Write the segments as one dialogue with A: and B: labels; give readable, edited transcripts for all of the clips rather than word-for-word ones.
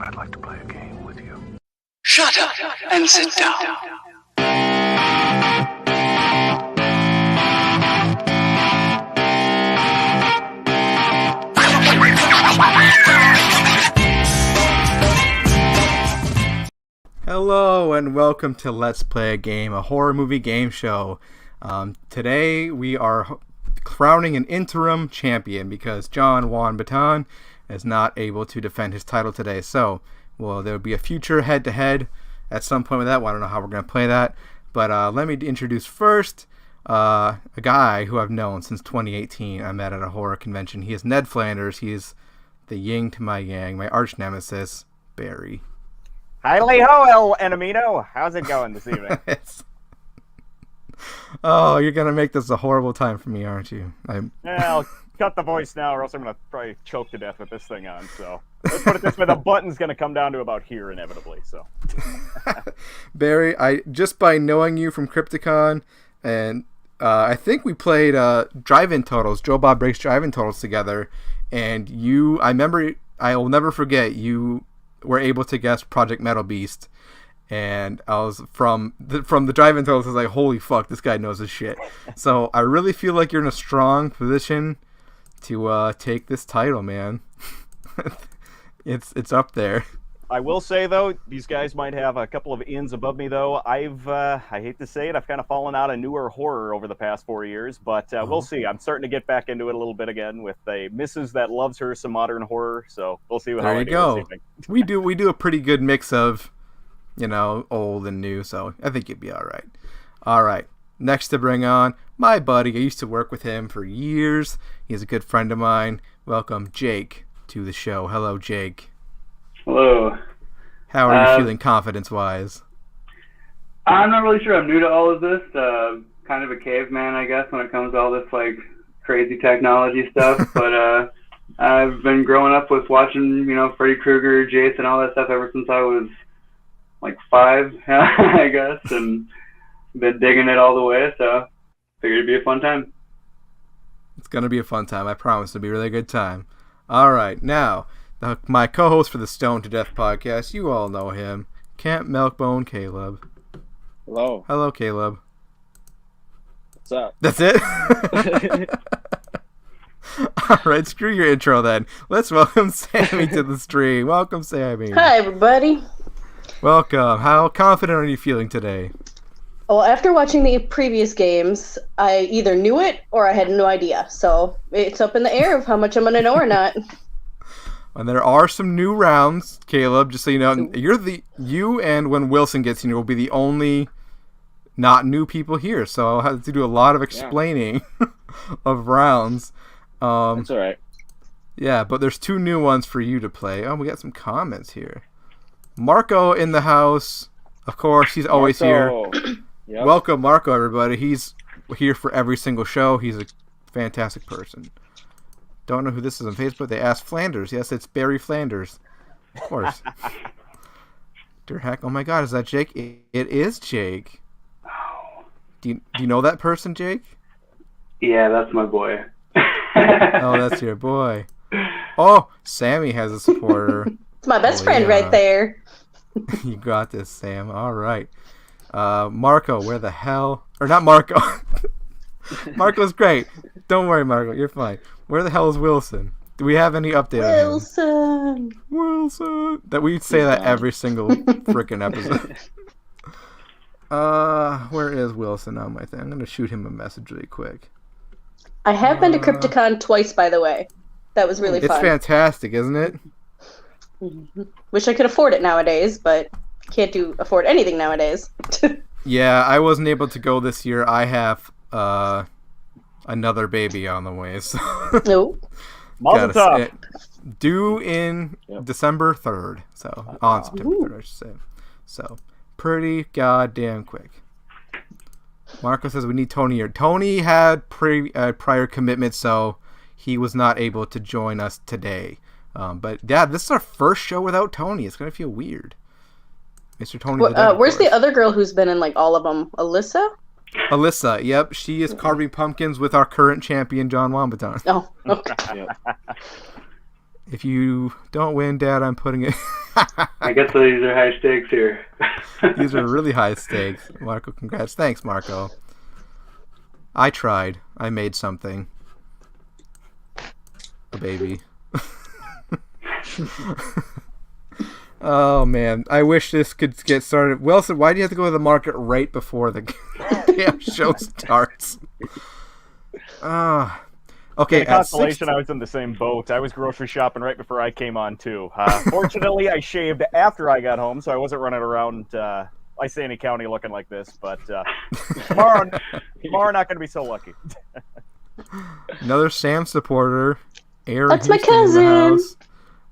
A: I'd like to play a game with you.
B: Shut up and sit down.
C: Hello and welcome to Let's Play a Game, a horror movie game show. Today we are crowning an interim champion because Jon Wan is not able to defend his title today. So, well, there will be a future head-to-head at some point with that one. I don't know how we're going to play that. But let me introduce first a guy who I've known since 2018. I met at a horror convention. He is Ned Flanders. He is the yin to my yang, my arch nemesis, Barry.
D: Hi-ho, El Enemino. How's it going this evening?
C: Oh, you're going to make this a horrible time for me, aren't you?
D: Yeah, I'll cut the voice now or else I'm going to probably choke to death with this thing on. So let's put it this way, the button's going to come down to about here inevitably. So,
C: Barry, just by knowing you from Crypticon, and I think we played Drive-In Totals, Joe Bob Breaks Drive-In Totals together, and I remember, I will never forget, you were able to guess Project Metal Beast, and I was from the Drive-In Totals, I was like, holy fuck, this guy knows his shit. So I really feel like you're in a strong position to take this title, man. It's up there.
D: I will say though, these guys might have a couple of ins above me though. I hate to say it, I've kind of fallen out of newer horror over the past 4 years, but we'll see. I'm starting to get back into it a little bit again with a missus that loves her some modern horror, so we'll see how I do this evening. we do a pretty good mix of, old and new, so I think you'd be all right.
C: All right. Next to bring on my buddy. I used to work with him for years. He's a good friend of mine. Welcome Jake to the show. Hello, Jake.
E: Hello.
C: How are you feeling confidence-wise?
E: I'm not really sure. I'm new to all of this. Kind of a caveman, I guess, when it comes to all this crazy technology stuff. But I've been growing up with watching, Freddy Krueger, Jason, all that stuff ever since I was 5, I guess, and been digging it all the way. So figured it'd be a fun time.
C: It's gonna be a fun time. I promise. It'll be a really good time. All right, now. My co-host for the Stone to Death podcast, you all know him, Camp Milkbone Caleb.
F: Hello.
C: Hello, Caleb.
F: What's up?
C: That's it? All right, screw your intro then. Let's welcome Sammy to the stream. Welcome, Sammy.
G: Hi, everybody.
C: Welcome. How confident are you feeling today?
G: Well, after watching the previous games, I either knew it or I had no idea. So it's up in the air of how much I'm going to know or not.
C: And there are some new rounds, Caleb, just so you know. You and when Wilson gets here will be the only not new people here. So I'll have to do a lot of explaining of rounds.
F: That's all right.
C: Yeah, but there's 2 new ones for you to play. Oh, we got some comments here. Marco in the house. Of course, he's always here.
F: Yep.
C: Welcome, Marco, everybody. He's here for every single show. He's a fantastic person. Don't know who this is on Facebook. They asked Flanders. Yes, it's Barry Flanders. Of course. Dear heck. Oh my god, is that Jake? It is Jake. Do you know that person, Jake?
E: Yeah, that's my boy.
C: Oh, that's your boy. Oh, Sammy has a supporter.
G: It's my best friend right there.
C: You got this, Sam. All right. Marco, where the hell... Or not Marco. Marco's great. Don't worry, Marco. You're fine. Where the hell is Wilson? Do we have any update on him? Wilson! That we say that every single freaking episode. Where is Wilson on my thing? I'm going to shoot him a message really quick.
G: I have been to Crypticon twice, by the way. That was really fun.
C: It's fantastic, isn't it?
G: Wish I could afford it nowadays, but can't afford anything nowadays.
C: Yeah, I wasn't able to go this year. I have another baby on the way. So
G: No.
D: Mazel tov.
C: Due in December 3rd. So on September 3rd, I should say. So pretty goddamn quick. Marco says we need Tony here. Tony had prior commitment, so he was not able to join us today. But yeah, this is our first show without Tony. It's gonna feel weird. Mr. Tony.
G: Where's the other girl who's been in all of them?
C: Alyssa, yep. She is carving pumpkins with our current champion, Jon Wan.
G: Oh, okay.
C: If you don't win, Dad, I'm putting it
E: I guess these are high stakes here.
C: These are really high stakes. Marco, congrats. Thanks, Marco. I tried. I made something. A baby. Oh, man. I wish this could get started. Wilson, why do you have to go to the market right before the damn show starts? Okay.
D: In consolation, I was in the same boat. I was grocery shopping right before I came on, too. Fortunately, I shaved after I got home, so I wasn't running around Licenia County looking like this. But tomorrow not going to be so lucky.
C: Another Sam supporter, Aaron.
G: That's my
C: Houston in the
G: cousin.
C: house.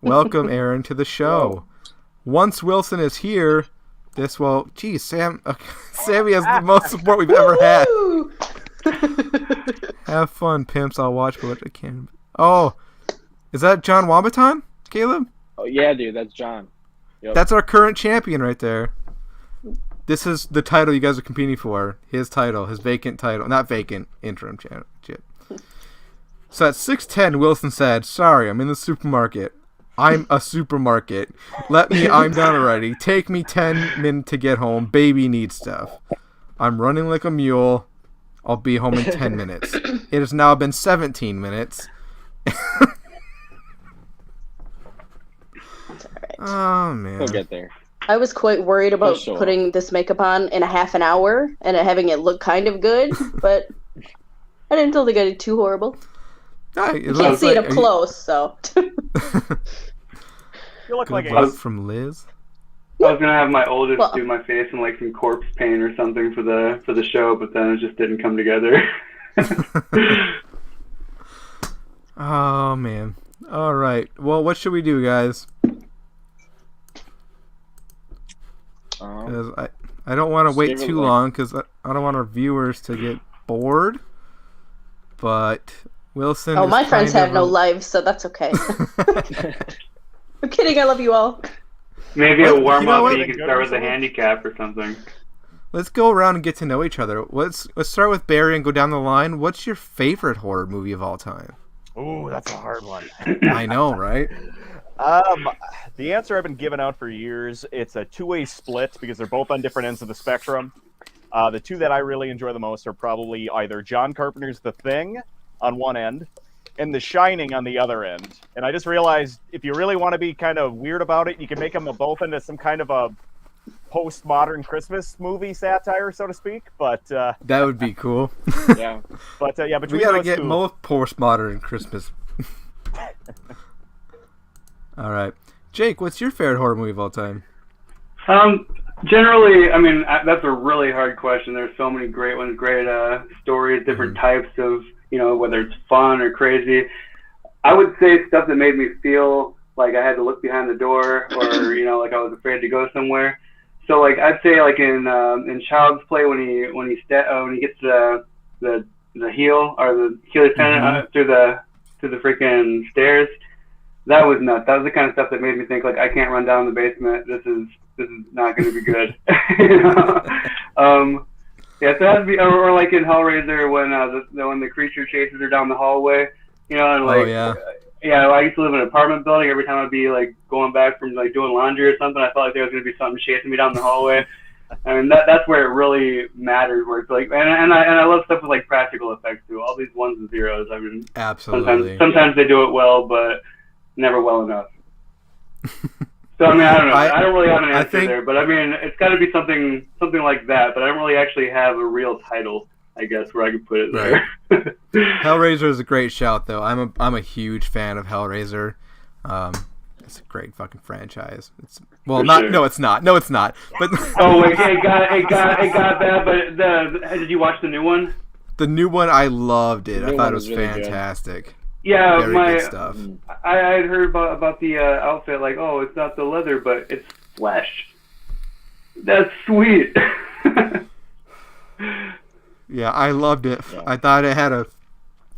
C: Welcome, Aaron, to the show. Once Wilson is here, this will... Geez, Sammy has the most support we've ever had.
G: Woo!
C: Have fun, pimps. I'll watch, but I can't... Oh, is that Jon Wan, Caleb?
F: Oh, yeah, dude, that's John. Yep.
C: That's our current champion right there. This is the title you guys are competing for. His title, his vacant title. Not vacant, interim championship. So at 6'10", Wilson said, "Sorry, I'm in the supermarket. I'm a supermarket. I'm done already. Take me 10 minutes to get home. Baby needs stuff. I'm running like a mule. I'll be home in 10 minutes. It has now been 17 minutes. Oh, man.
F: We'll get there.
G: I was quite worried about
F: sure.
G: putting this makeup on in a half an hour and having it look kind of good, but I didn't think it got too horrible. You can't see it up close, so.
D: You look like
C: Good from Liz.
E: I was gonna have my oldest do my face in like some corpse paint or something for the show, but then it just didn't come together.
C: Oh, man. All right. Well, what should we do, guys? 'Cause I don't want to wait too long because I don't want our viewers to get bored. But Wilson.
G: Oh, my friends have no lives, so that's okay. I'm kidding. I love you all.
E: Maybe a warm up. You can start with a handicap or something.
C: Let's go around and get to know each other. Let's start with Barry and go down the line. What's your favorite horror movie of all time?
D: Ooh, that's a hard one.
C: I know, right?
D: The answer I've been giving out for years, it's a two-way split because they're both on different ends of the spectrum. The two that I really enjoy the most are probably either John Carpenter's The Thing on one end and The Shining on the other end. And I just realized if you really want to be kind of weird about it, you can make them both into some kind of a postmodern Christmas movie satire, so to speak. But
C: that would be cool.
F: Yeah.
D: But yeah, between
C: we gotta
D: those
C: get
D: two,
C: most postmodern Christmas. All right, Jake, what's your favorite horror movie of all time?
E: Generally, I mean, that's a really hard question. There's so many great ones, great stories, different types of, whether it's fun or crazy. I would say stuff that made me feel like I had to look behind the door or, like I was afraid to go somewhere. So, like, I'd say, like, in Child's Play when he gets the heel or the Achilles tendon through the freaking stairs, that was nuts. That was the kind of stuff that made me think, like, I can't run down the basement. This is not going to be good. Yeah, so that'd be, or like in Hellraiser when the creature chases her down the hallway, and like, I used to live in an apartment building. Every time I'd be like going back from like doing laundry or something, I felt like there was going to be something chasing me down the hallway. I mean, that's where it really matters. Where it's like, and I love stuff with like practical effects too. All these ones and zeros. I mean,
C: absolutely.
E: Sometimes they do it well, but never well enough. So I mean, I don't know. I don't really have an answer there, but I mean, it's got to be something like that. But I don't really actually have a real title, I guess, where I could put it there.
C: Right. Hellraiser is a great shout, though. I'm a huge fan of Hellraiser. It's a great fucking franchise. It's no, it's not. But
E: oh wait, it got that. But did you watch the new one?
C: The new one, I loved it. I thought it was really fantastic.
E: Good. Yeah,
C: very good stuff.
E: I had heard about the outfit, like, oh, it's not the leather, but it's flesh. That's sweet.
C: Yeah, I loved it.
F: Yeah.
C: I thought it had a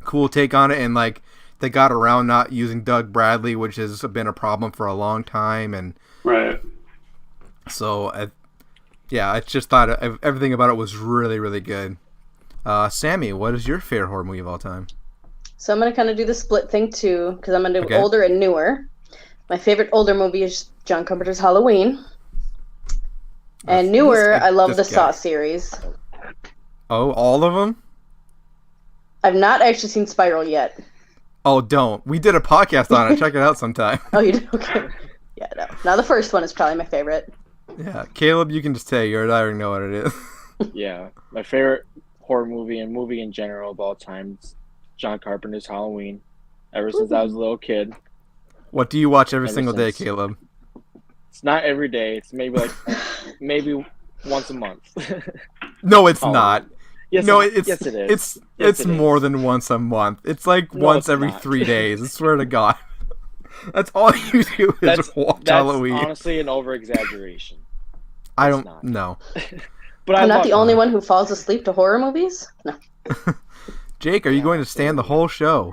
C: cool take on it, and like they got around not using Doug Bradley, which has been a problem for a long time, and
E: right.
C: So, I just thought everything about it was really, really good. Sammy, what is your favorite horror movie of all time?
G: So I'm going to kind of do the split thing too, because I'm going to do older and newer. My favorite older movie is John Carpenter's Halloween. And newer, I love the Saw series.
C: Oh, all of them?
G: I've not actually seen Spiral yet.
C: Oh, don't. We did a podcast on it. Check it out sometime.
G: Oh, you did? Okay. Yeah, no. Now the first one is probably my favorite.
C: Yeah. Caleb, you can just say you already know what it is.
F: Yeah. My favorite horror movie and movie in general of all time is John Carpenter's Halloween. Ever since I was a little kid.
C: What do you watch every single day, Caleb?
F: It's not every day. It's maybe once a month.
C: No, it's not.
F: Yes,
C: no,
F: yes, it is.
C: It's more than once a month. It's like once every 3 days. I swear to God. That's all you do is watch Halloween.
F: That's honestly an over-exaggeration.
C: I don't know.
F: But
G: I'm not the only one who falls asleep to horror movies? No.
C: Jake, are you going to stand the whole show?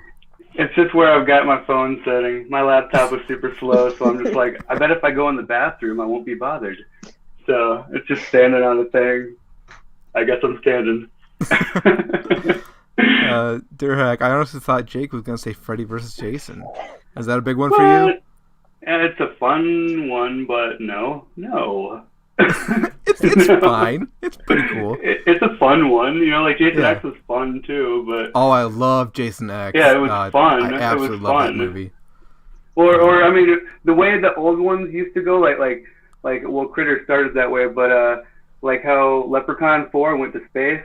E: It's just where I've got my phone setting. My laptop was super slow, so I'm just like, I bet if I go in the bathroom, I won't be bothered. So it's just standing on the thing. I guess I'm standing.
C: Durhack, I honestly thought Jake was going to say Freddy vs. Jason. Is that a big one for you?
E: It's a fun one, but no.
C: It's fine. It's pretty cool.
E: It's a fun one. You know, like Jason X was fun too, but...
C: Oh, I love Jason X.
E: Yeah, it was fun.
C: I absolutely love that movie.
E: Or I mean, the way the old ones used to go, well, Critter started that way, but like how Leprechaun 4 went to space,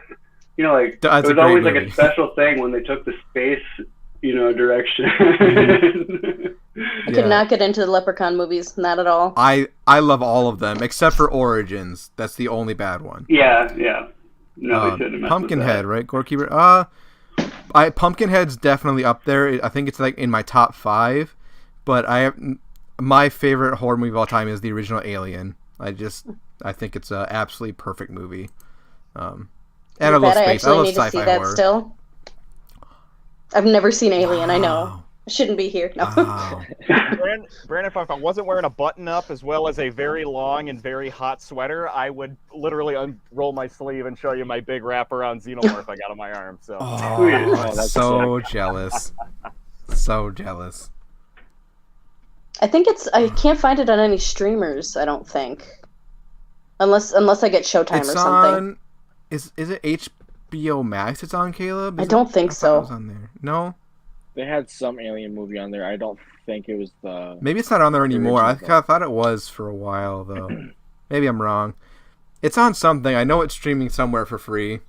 E: you know, like
C: That's
E: it was always movie. Like a special thing when they took the space, direction.
G: I could not get into the Leprechaun movies, not at all.
C: I love all of them except for Origins. That's the only bad one.
E: Yeah. No, they shouldn't have
C: Pumpkinhead, right? Gorekeeper. Pumpkinhead's definitely up there. I think it's like in my top 5. But my favorite horror movie of all time is the original Alien. I think it's an absolutely perfect movie. And I love space. I love
G: need
C: sci-fi
G: to see that
C: horror.
G: Still. I've never seen Alien. Wow. I know. I shouldn't be here. No.
C: Wow.
D: Brandon, if I wasn't wearing a button-up as well as a very long and very hot sweater, I would literally unroll my sleeve and show you my big wraparound xenomorph I got on my arm. So.
C: That's so jealous. So jealous.
G: I think I can't find it on any streamers, I don't think. Unless I get Showtime or something.
C: Is it HBO Max it's on, Caleb?
G: I don't think so.
C: It was on there. No?
F: They had some Alien movie on there. I don't think it was the...
C: Maybe it's not on there anymore. I thought it was for a while, though. Maybe I'm wrong. It's on something. I know it's streaming somewhere for free.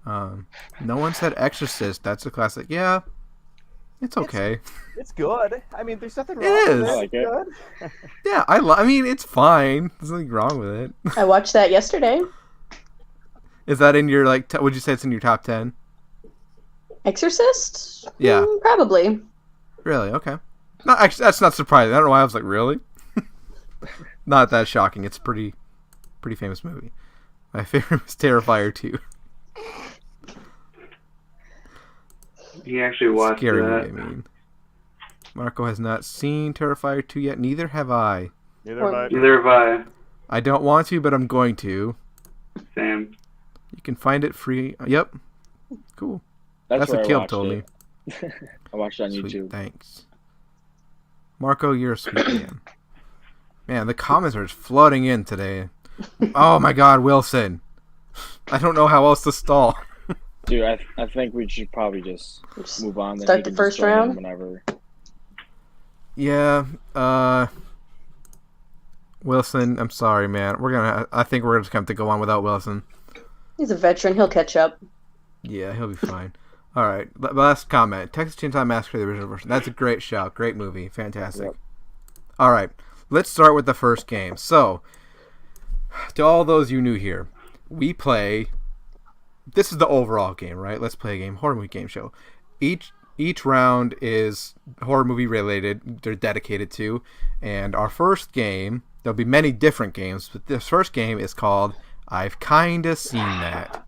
C: No one said Exorcist. That's a classic. Yeah. It's okay.
D: It's good. I mean, there's nothing wrong
C: with it.
F: I like it.
D: Good.
C: Yeah, I mean, it's fine. There's nothing wrong with it.
G: I watched that yesterday.
C: Is that in your, would you say it's in your top 10?
G: Exorcist?
C: Yeah.
G: Probably.
C: Really? Okay. No, actually, that's not surprising. I don't know why I was like, really? Not that shocking. It's a pretty famous movie. My favorite was Terrifier 2.
E: He actually watched
C: Scary
E: that.
C: movie, I mean. Marco has not seen Terrifier 2 yet. Neither have I.
D: Neither
E: have I.
C: I don't want to, but I'm going to.
E: Same.
C: You can find it free. Yep. Cool.
F: That's
C: what Caleb told me.
F: I watched it on
C: Sweet,
F: YouTube.
C: Thanks. Marco, you're a sweet man. Man, the comments are just flooding in today. Oh my God, Wilson. I don't know how else to stall.
F: Dude, I think we should probably just move on.
G: Start the first round?
F: Whenever.
C: Yeah, Wilson, I'm sorry, man. I think we're just going to have to go on without Wilson.
G: He's a veteran. He'll catch up.
C: Yeah, he'll be fine. All right, last comment. Texas Chainsaw Massacre, the original version. That's a great shout. Great movie. Fantastic. Yep. All right, let's start with the first game. So, to all those you new here, we play... This is the overall game, right? Let's play a game. Horror movie game show. Each round is horror movie related. They're dedicated to. And our first game, there'll be many different games, but this first game is called I've Kinda Seen That.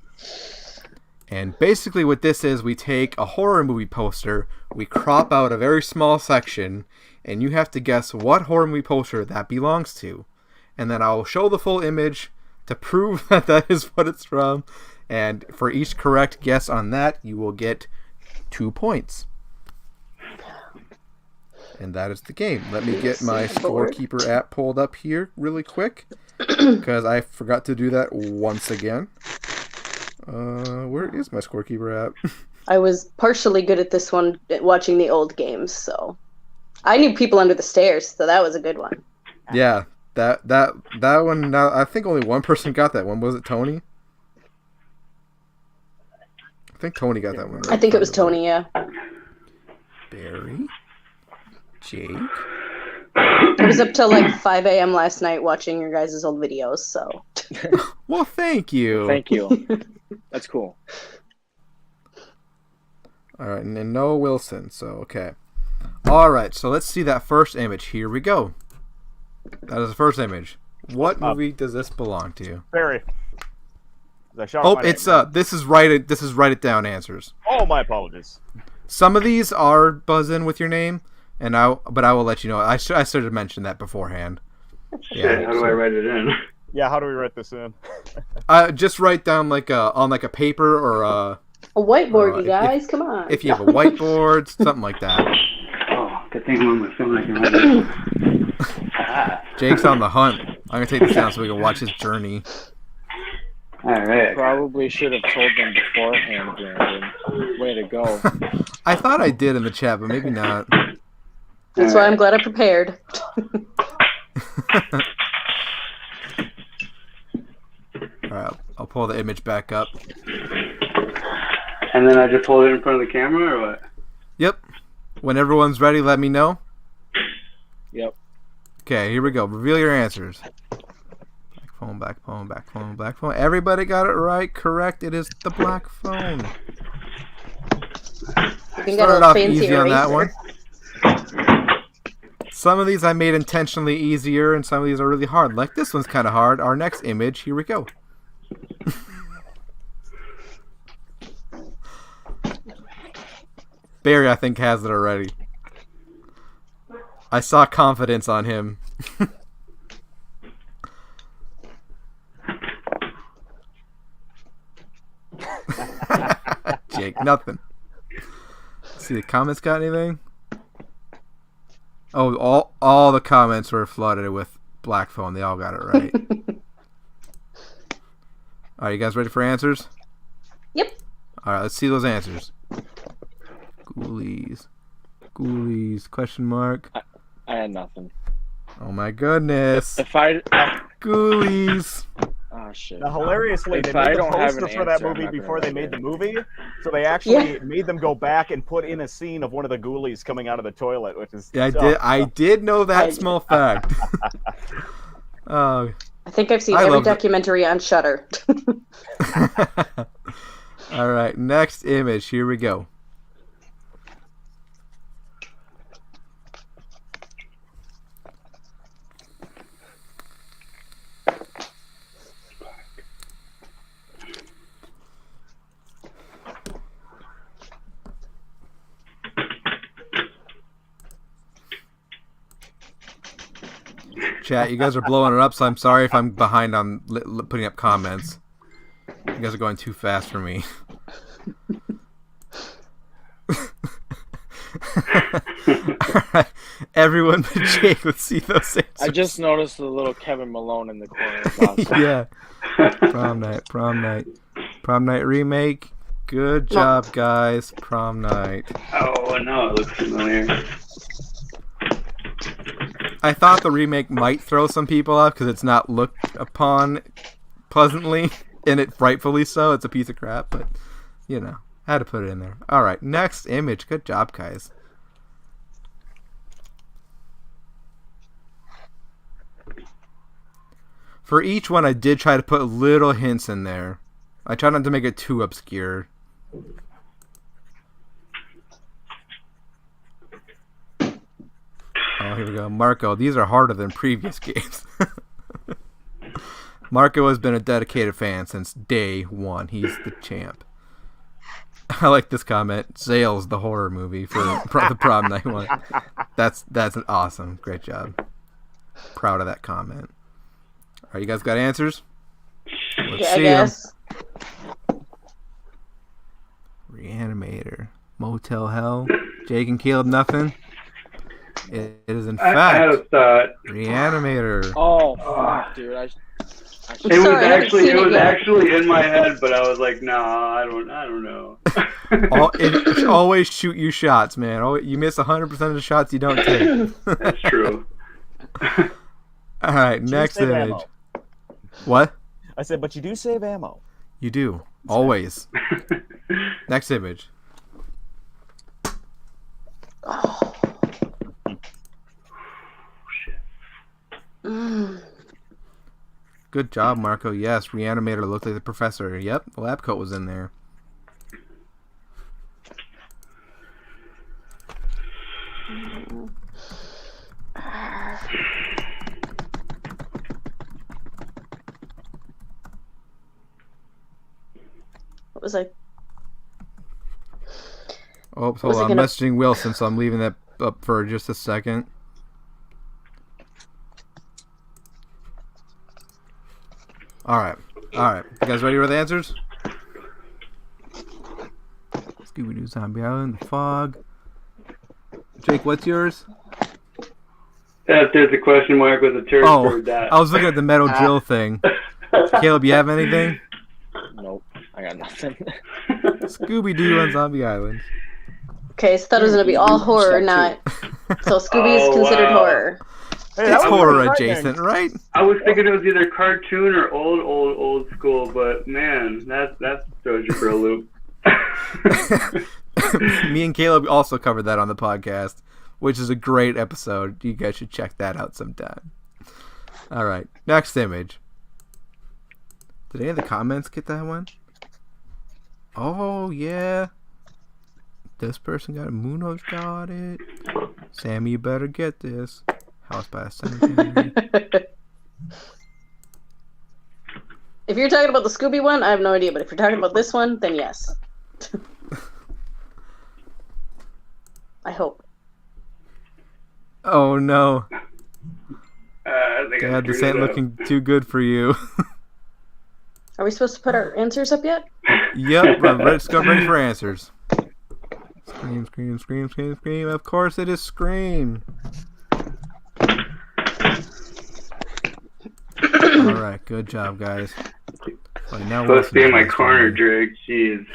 C: And basically what this is, we take a horror movie poster, we crop out a very small section, and you have to guess what horror movie poster that belongs to. And then I'll show the full image to prove that that is what it's from. And for each correct guess on that, you will get 2 points. And that is the game. Let me get my scorekeeper app pulled up here really quick, because I forgot to do that once again. Where is my scorekeeper app?
G: I was partially good at this one watching the old games, so I knew people under the stairs, so that was a good one.
C: Yeah, that one. Now I think only one person got that one. Was it Tony? I think Tony got that one. Right?
G: I think it was Tony. Yeah.
C: Barry, Jake.
G: I was up till like 5 a.m. last night watching your guys' old videos. So.
C: Well, thank you.
F: Thank you. That's cool.
C: All right, and no Wilson. So okay. All right, so let's see that first image. Here we go. That is the first image. What movie does this belong to?
D: Barry.
C: It's this is write it down answers.
D: Oh, my apologies.
C: Some of these are buzz in with your name, but I will let you know. I should have mentioned that beforehand.
E: Yeah. How do I write it in?
D: Yeah, how do we write this in?
C: Just write down on a paper or
G: a whiteboard, you guys. Come on.
C: If you have a whiteboard, something like that.
E: Oh, good thing I'm on my phone. I can write it.
C: Jake's on the hunt. I'm gonna take this down so we can watch his journey.
E: All right.
F: Probably should have told them beforehand, Brandon. Way to go.
C: I thought I did in the chat, but maybe not.
G: That's why I'm glad I prepared.
C: Alright, I'll pull the image back up.
E: And then I just hold it in front of the camera, or what?
C: Yep. When everyone's ready, let me know.
F: Yep.
C: Okay, here we go. Reveal your answers. Back phone. Everybody got it right. Correct. It is the black phone. Started off easy on that one. Some of these I made intentionally easier, and some of these are really hard. Like this one's kind of hard. Our next image. Here we go. Barry, I think, has it already. I saw confidence on him. Jake, nothing. See, the comments got anything? Oh, all the comments were flooded with black phone. They all got it right. All right, you guys ready for answers?
G: Yep.
C: All right, let's see those answers. Ghoulies, question mark.
F: I had nothing.
C: Oh my goodness. Ghoulies.
F: Oh shit.
D: Now, hilariously, they made the poster for that movie before they made the movie, so they actually made them go back and put in a scene of one of the ghoulies coming out of the toilet, which is
C: I did know that small fact.
G: I think I've seen every documentary on Shudder.
C: All right, next image. Here we go. Chat, you guys are blowing it up, so I'm sorry if I'm behind on putting up comments. You guys are going too fast for me. Alright, everyone but Jake, let's see those answers.
F: I just noticed the little Kevin Malone in the corner. Awesome.
C: Yeah. Prom night remake. Good job, guys. Prom night.
E: Oh, no, it looks familiar.
C: I thought the remake might throw some people off because it's not looked upon pleasantly, and it rightfully so. It's a piece of crap, but, you know, I had to put it in there. All right, next image. Good job, guys. For each one, I did try to put little hints in there. I tried not to make it too obscure. Oh, here we go. Marco, these are harder than previous games. Marco has been a dedicated fan since day one. He's the champ. I like this comment. Zale's the horror movie for the prom night one. That's an awesome. Great job. Proud of that comment. All right, you guys got answers? Let's see them. Reanimator. Motel Hell. Jake and Caleb, nothing. It is in
E: I had a
C: fact
E: thought.
C: Reanimator.
F: Oh, fuck, dude.
E: It was
G: sorry, I haven't
E: actually
G: seen it yet.
E: actually in my head, but I was like, nah, I don't know.
C: It always shoot you shots, man. You miss 100% of the shots you don't take.
E: That's true.
C: All right,
D: You
C: next
D: save
C: image.
D: ammo.
C: What?
D: I said, but you do save ammo.
C: You do. Always. Next image.
G: Oh. Mm.
C: Good job, Marco. Yes, Reanimator looked like the professor. Yep, the lab coat was in there.
G: What was I?
C: Oh, hold on. I'm messaging Wilson, so I'm leaving that up for just a second. Alright. Alright. You guys ready with the answers? Scooby-Doo Zombie Island, The Fog. Jake, what's yours?
E: There's a question mark with a turd for that.
C: I was looking at the metal drill thing. Caleb, you have anything?
F: Nope, I got nothing.
C: Scooby-Doo on Zombie Island.
G: Okay, so that was gonna be all horror, not. So Scooby is considered horror.
D: Hey,
C: It's horror
D: right,
C: adjacent, right?
E: I was thinking it was either cartoon or old school, but man, that throws you for a loop.
C: Me and Caleb also covered that on the podcast, which is a great episode. You guys should check that out sometime. All right, next image. Did any of the comments get that one? Oh, yeah. This person got it. Munoz got it. Sammy, you better get this. House by a cemetery.
G: If you're talking about the Scooby one, I have no idea. But if you're talking about this one, then yes. I hope.
C: Oh, no.
E: I think
C: Dad, this ain't looking too good for you.
G: Are we supposed to put our answers up yet?
C: Yep, let's go ready for answers. Scream, scream, scream, scream, scream. Of course it is Scream. Alright, good job, guys. Right, now
E: supposed to be in my corner, Drake. Jeez.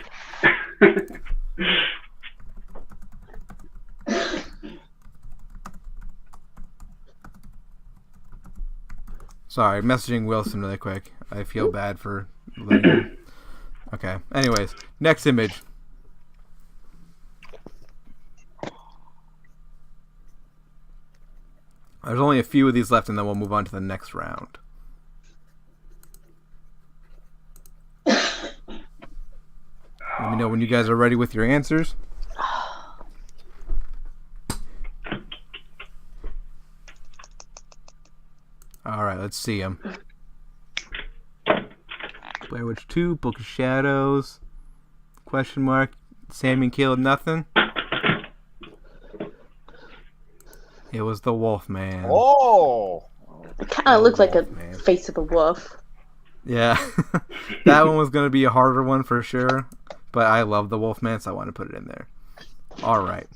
C: Sorry, messaging Wilson really quick. I feel bad for letting him. Okay, anyways, next image. There's only a few of these left, and then we'll move on to the next round. Let me know when you guys are ready with your answers. Alright, let's see them. Blair Witch 2, Book of Shadows, question mark, Sammy and Caleb, nothing. It was the Wolfman.
D: Oh!
G: It kind of looked like a face of a wolf.
C: Yeah. That one was going to be a harder one for sure, but I love the Wolfman, so I want to put it in there. Alright.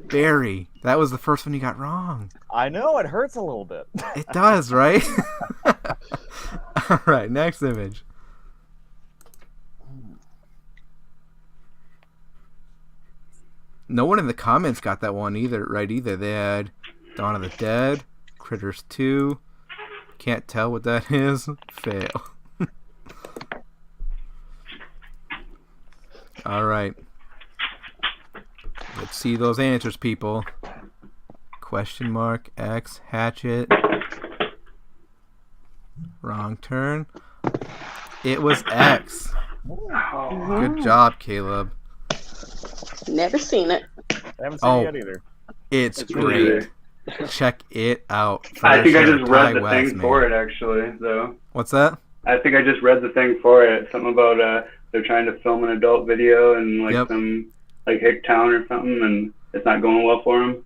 C: Barry, that was the first one you got wrong.
D: I know, it hurts a little bit.
C: It does, right? Alright, next image. No one in the comments got that one either. They had Dawn of the Dead, Critters 2. Can't tell what that is. Fail. Alright. Let's see those answers, people. Question mark, X, Hatchet. Wrong turn. It was X. Good job, Caleb.
G: Never seen it.
D: I haven't seen it yet either.
C: It's great. Check it out.
E: I think I just read the thing for it, actually, though.
C: What's that?
E: I think I just read the thing for it. Something about they're trying to film an adult video in like some like hick town or something, and it's not going well for them.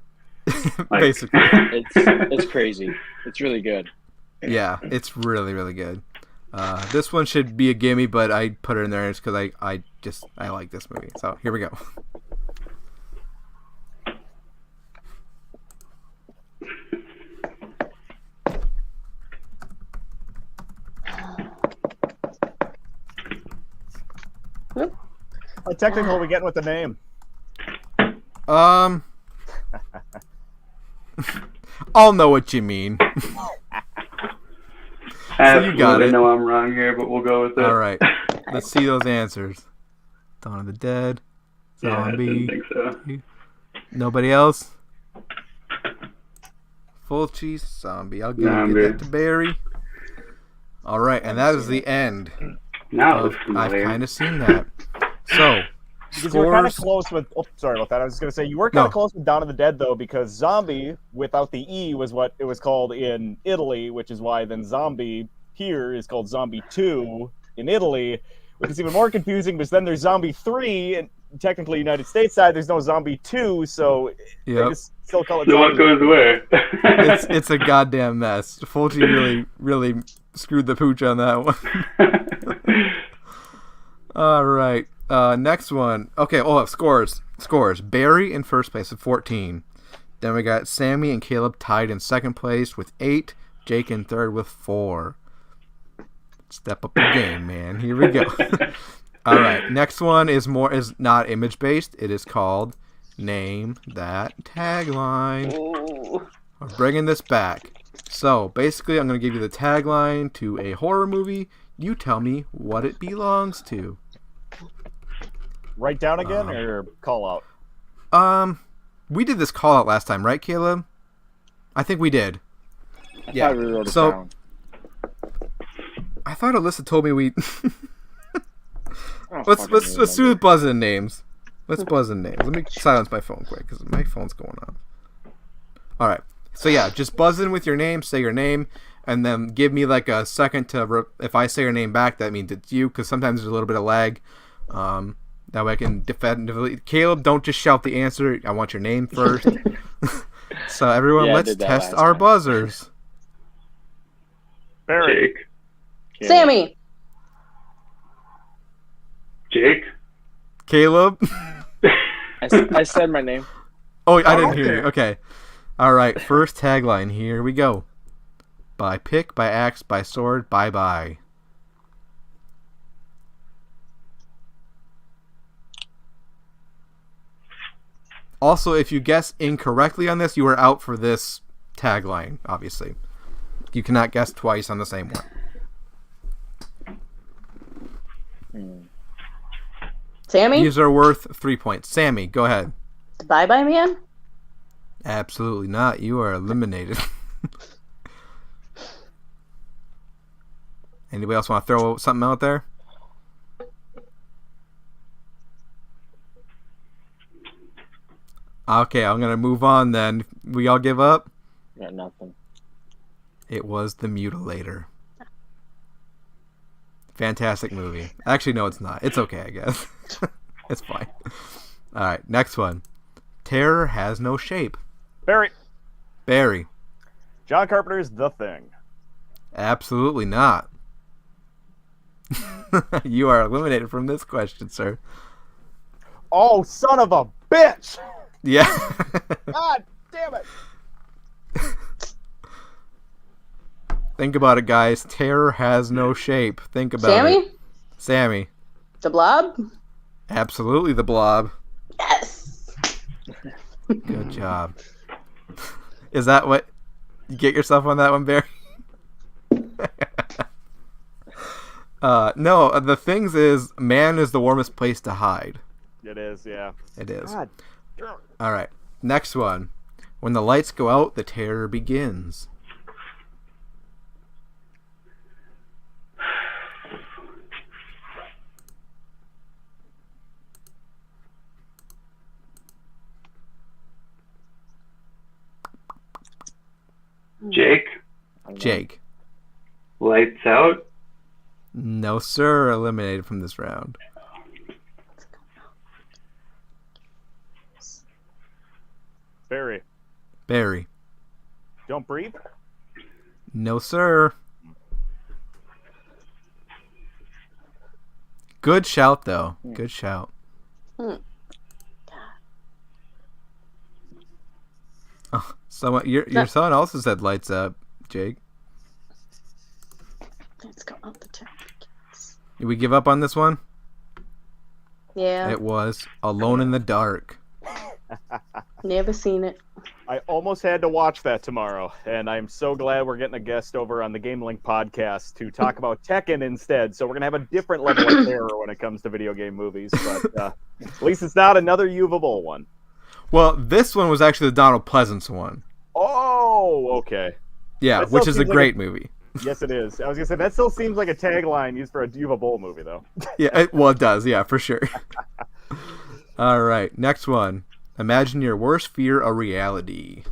E: Like,
C: basically,
F: it's crazy. It's really good.
C: Yeah, it's really, really good. This one should be a gimme, but I put it in there just because I like this movie. So here we go.
D: How technical are we getting with the name?
C: I'll know what you mean.
E: I
C: you got it.
E: know I'm wrong here, but we'll go with it.
C: All right. Let's see those answers. Dawn of the Dead. Zombie.
E: Yeah, I didn't think so.
C: Nobody else? Fulci, zombie. I'll give that to Barry. All right, and that is the end.
E: Now
C: I've kind of seen that. So,
D: because you were kind of close with. Oh, sorry about that. I was going to say you were kind of close with Dawn of the Dead though, because zombie without the E was what it was called in Italy, which is why then zombie here is called Zombie 2 in Italy, which is even more confusing because then there's Zombie 3 and technically United States side there's no Zombie 2, so they just still call it.
E: So what goes where?
C: it's a goddamn mess. Fulci really screwed the pooch on that one. All right. Next one. Okay, scores. Barry in first place with 14. Then we got Sammy and Caleb tied in second place with 8. Jake in third with 4. Step up the game, man. Here we go. All right. Next one is not image based. It is called Name That Tagline.
G: Ooh.
C: We're bringing this back. So basically, I'm going to give you the tagline to a horror movie. You tell me what it belongs to.
D: Write down again or call out?
C: We did this call out last time, right, Caleb? I think we did.
F: I thought we wrote it down.
C: I thought Alyssa told me we. Let's do the buzzing names. Let's buzz in names. Let me silence my phone quick because my phone's going on. All right. So yeah, just buzz in with your name. Say your name, and then give me like a second to. If I say your name back, that means it's you. Because sometimes there's a little bit of lag. That way I can definitively. Caleb, don't just shout the answer. I want your name first. So everyone, let's test our buzzers.
D: Barry.
E: Jake.
G: Sammy.
E: Jake.
C: Caleb.
F: I said my name.
C: Oh, I didn't hear you. Okay. All right. First tagline. Here we go. By pick, by axe, by sword, bye-bye. Also, if you guess incorrectly on this, you are out for this tagline, obviously. You cannot guess twice on the same one.
G: Sammy?
C: These are worth 3 points. Sammy, go ahead.
G: Bye-bye man?
C: Absolutely not. You are eliminated. Anybody else want to throw something out there? Okay, I'm going to move on then. We all give up?
F: Got nothing.
C: It was The Mutilator. Fantastic movie. Actually, no, it's not. It's okay, I guess. It's fine. All right, next one. Terror Has No Shape.
D: Barry.
C: John
D: Carpenter's The Thing.
C: Absolutely not. You are eliminated from this question, sir.
D: Oh, son of a bitch!
C: Yeah.
D: God damn it!
C: Think about it, guys. Terror Has No Shape. Think about it. Sammy.
G: The Blob?
C: Absolutely The Blob.
G: Yes.
C: Good job. Is that what you get yourself on that one, Barry? No, the things is man is the warmest place to hide.
D: It is, yeah.
C: It is.
D: God.
C: All right. Next one. When the lights go out, the terror begins. Jake.
E: Lights Out?
C: No, sir. Eliminated from this round. Barry.
D: Don't Breathe?
C: No, sir. Good shout, though. Good shout. Oh, someone, your son also said Lights Up, Jake.
G: Let's go out the top.
C: Did we give up on this one?
G: Yeah.
C: It was Alone in the Dark.
G: Never seen it.
D: I almost had to watch that tomorrow, and I'm so glad we're getting a guest over on the Game Link podcast to talk about Tekken instead. So we're going to have a different level of terror when it comes to video game movies, but at least it's not another Uwe Boll one.
C: Well, this one was actually the Donald Pleasance one.
D: Oh, okay.
C: Yeah, which is a great movie.
D: Yes, it is. I was going to say, that still seems like a tagline used for a Uwe Boll movie, though.
C: Yeah, it does. Yeah, for sure. All right, next one. Imagine your worst fear a reality.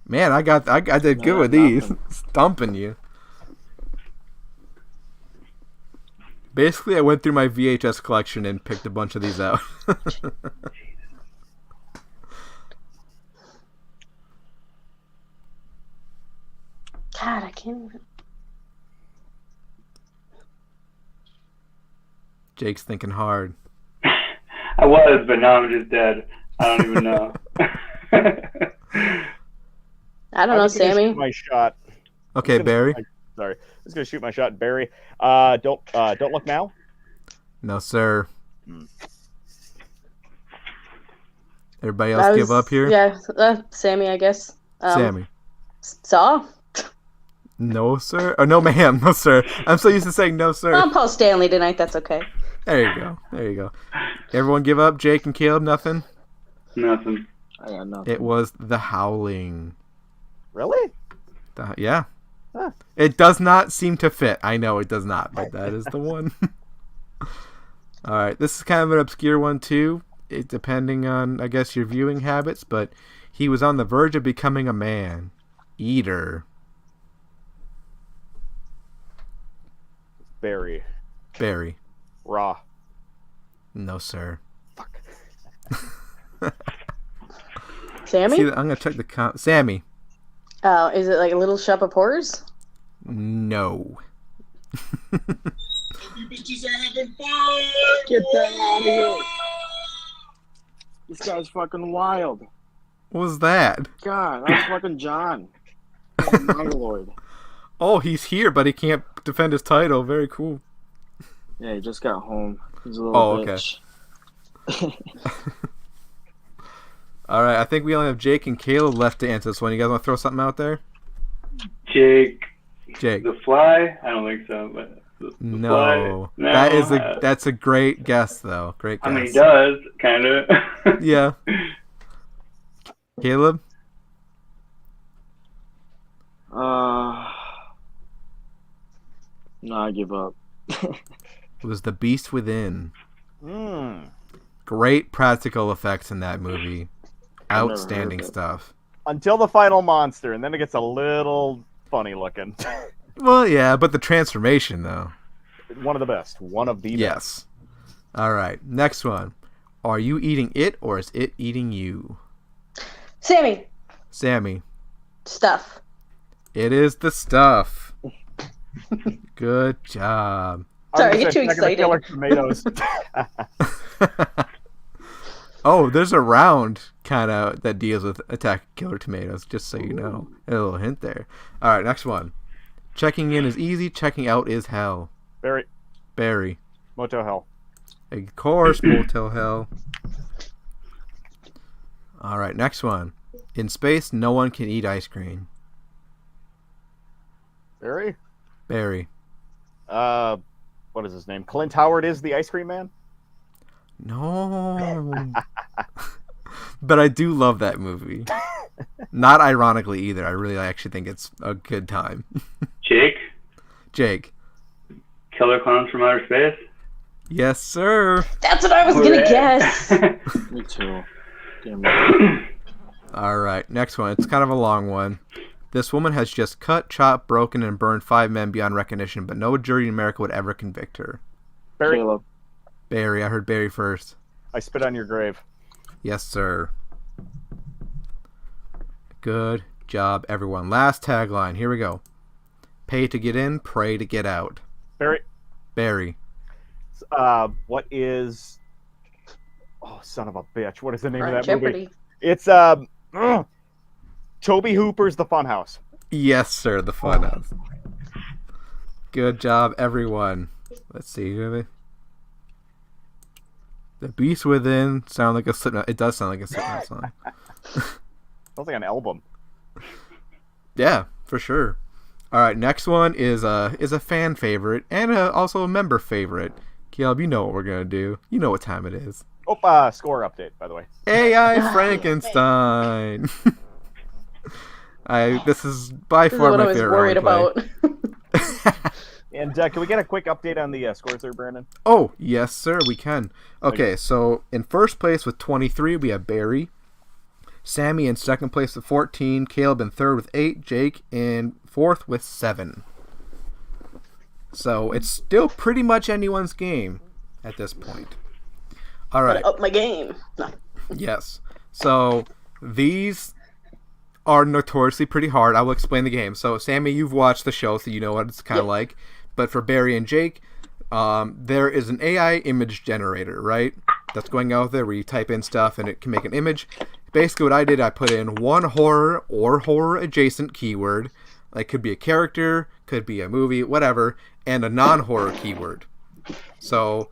C: Man, I did good with these. Stumping you. Basically, I went through my VHS collection and picked a bunch of these out.
G: God, I can't even.
C: Jake's thinking hard.
E: I was, but now I'm just dead. I don't even know.
G: I don't know, Sammy.
D: Shoot my shot.
C: Okay, Barry.
D: Sorry, I was going to shoot my shot, Barry. Don't look now.
C: No, sir. Everybody else give up here?
G: Yeah, Sammy, I guess.
C: Sammy.
G: Saw?
C: No, sir. Oh, no, ma'am. No, sir. I'm so used to saying no, sir.
G: Oh, Paul Stanley tonight. That's okay.
C: There you go. There you go. Everyone give up? Jake and Caleb, nothing?
E: Nothing.
F: I got nothing.
C: It was The Howling.
D: Really?
C: Yeah.
D: Huh.
C: It does not seem to fit. I know it does not, but that is the one. All right. This is kind of an obscure one, too. Depending on, I guess, your viewing habits, but he was on the verge of becoming a man. Eater.
D: Barry. Raw.
C: No, sir.
D: Fuck.
G: Sammy?
C: See, I'm going to check the Sammy.
G: Oh, is it like a Little Shop of Horrors?
C: No.
A: You bitches are having fun!
F: Get that out of here! This guy's fucking wild.
C: What was that?
F: God, that's fucking John. Mongoloid.
C: Oh, he's here, but he can't defend his title. Very cool.
F: Yeah, he just got home. He's a little bitch.
C: All right, I think we only have Jake and Caleb left to answer this one. You guys want to throw something out there?
E: Jake.
C: Jake.
E: The Fly? I don't think so, but the
C: No.
E: Fly? No.
C: That's a great guess, though. Great guess.
E: I mean, he does, kind of.
C: Yeah. Caleb?
F: No, I give up.
C: It was The Beast Within.
D: Hmm.
C: Great practical effects in that movie.
F: I've never
C: Outstanding
F: heard of it.
C: stuff.
D: Until the final monster, and then it gets a little funny looking.
C: Well, yeah, but the transformation, though.
D: One of the best. One of the best.
C: Yes. All right, next one. Are you eating it, or is it eating you?
G: Sammy. Stuff.
C: It is the stuff. Good job.
G: Sorry, you're too excited.
D: Killer tomatoes.
C: Oh, there's a round kind of that deals with Attack Killer Tomatoes, just so you know. A little hint there. All right, next one. Checking in is easy, checking out is hell. Barry.
D: Motel Hell.
C: Of course, Motel Hell. All right, next one. In space, no one can eat ice cream.
D: Barry? What is his name? Clint Howard is the ice cream man?
C: No. But I do love that movie. Not ironically either. I really actually think it's a good time.
E: Jake. Killer Clowns from Outer Space?
C: Yes, sir.
G: That's what I was going to guess.
F: Me too. Damn it.
C: All right, next one. It's kind of a long one. This woman has just cut, chopped, broken, and burned 5 men beyond recognition, but no jury in America would ever convict her.
F: Caleb.
C: Barry. I heard Barry first.
D: I spit on your grave.
C: Yes, sir. Good job, everyone. Last tagline. Here we go. Pay to get in, pray to get out.
D: Barry. What is... Oh, son of a bitch. What is the name of that
G: Jeopardy.
D: movie? It's Toby Hooper's The Funhouse.
C: Yes, sir, the Funhouse. Good job, everyone. Let's see. The Beast Within sound like a Slipknot. It does sound like a Slipknot song.
D: Sounds like an album.
C: Yeah, for sure. All right, next one is a fan favorite and also a member favorite. Caleb, you know what we're gonna do. You know what time it is.
D: Oh, score update, by the way.
C: AI Frankenstein. This is by far my favorite.
G: Worried about.
D: And can we get a quick update on the scores there, Brandon?
C: Oh, yes, sir, we can. Okay, so in first place with 23, we have Barry. Sammy in second place with 14. Caleb in third with 8. Jake in fourth with 7. So it's still pretty much anyone's game at this point. All right.
G: Up my game. No.
C: Yes. So these are notoriously pretty hard. I will explain the game. So, Sammy, you've watched the show, so you know what it's kind of like. But for Barry and Jake, there is an AI image generator, right? That's going out there where you type in stuff and it can make an image. Basically, what I did, I put in one horror or horror-adjacent keyword. Like, could be a character, could be a movie, whatever, and a non-horror keyword. So,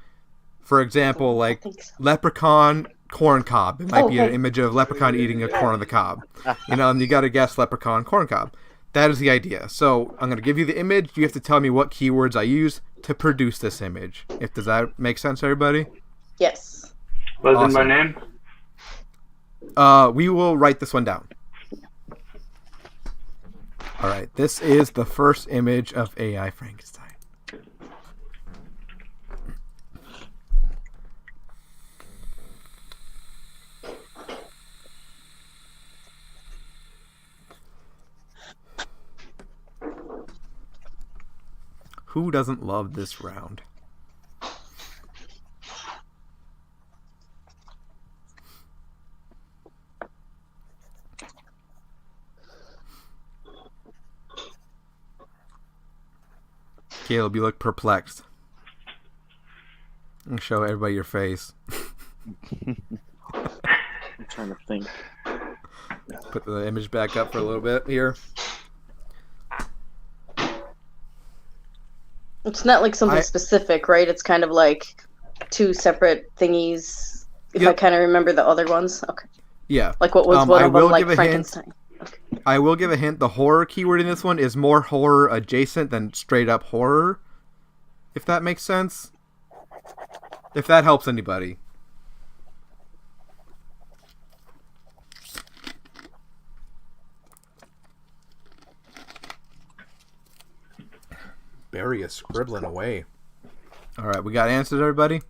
C: for example, like leprechaun corn cob. It might be an image of leprechaun eating a corn on the cob. And you got to guess leprechaun corn cob. That is the idea. So I'm going to give you the image. You have to tell me what keywords I use to produce this image. Does that make sense, everybody?
G: Yes.
E: What's
C: Awesome.
E: in my name?
C: We will write this one down. All right. This is the first image of AI Frankenstein. Who doesn't love this round? Caleb, you look perplexed. I'll show everybody your face.
F: I'm trying to think.
C: Put the image back up for a little bit here.
G: It's not like something specific, right? It's kind of like two separate thingies. If I kind of remember the other ones. Okay.
C: Yeah.
G: Like what was one of them, like Frankenstein?
C: Okay. I will give a hint. The horror keyword in this one is more horror adjacent than straight up horror. If that makes sense. If that helps anybody. Barry is scribbling away. All right, we got answers, everybody?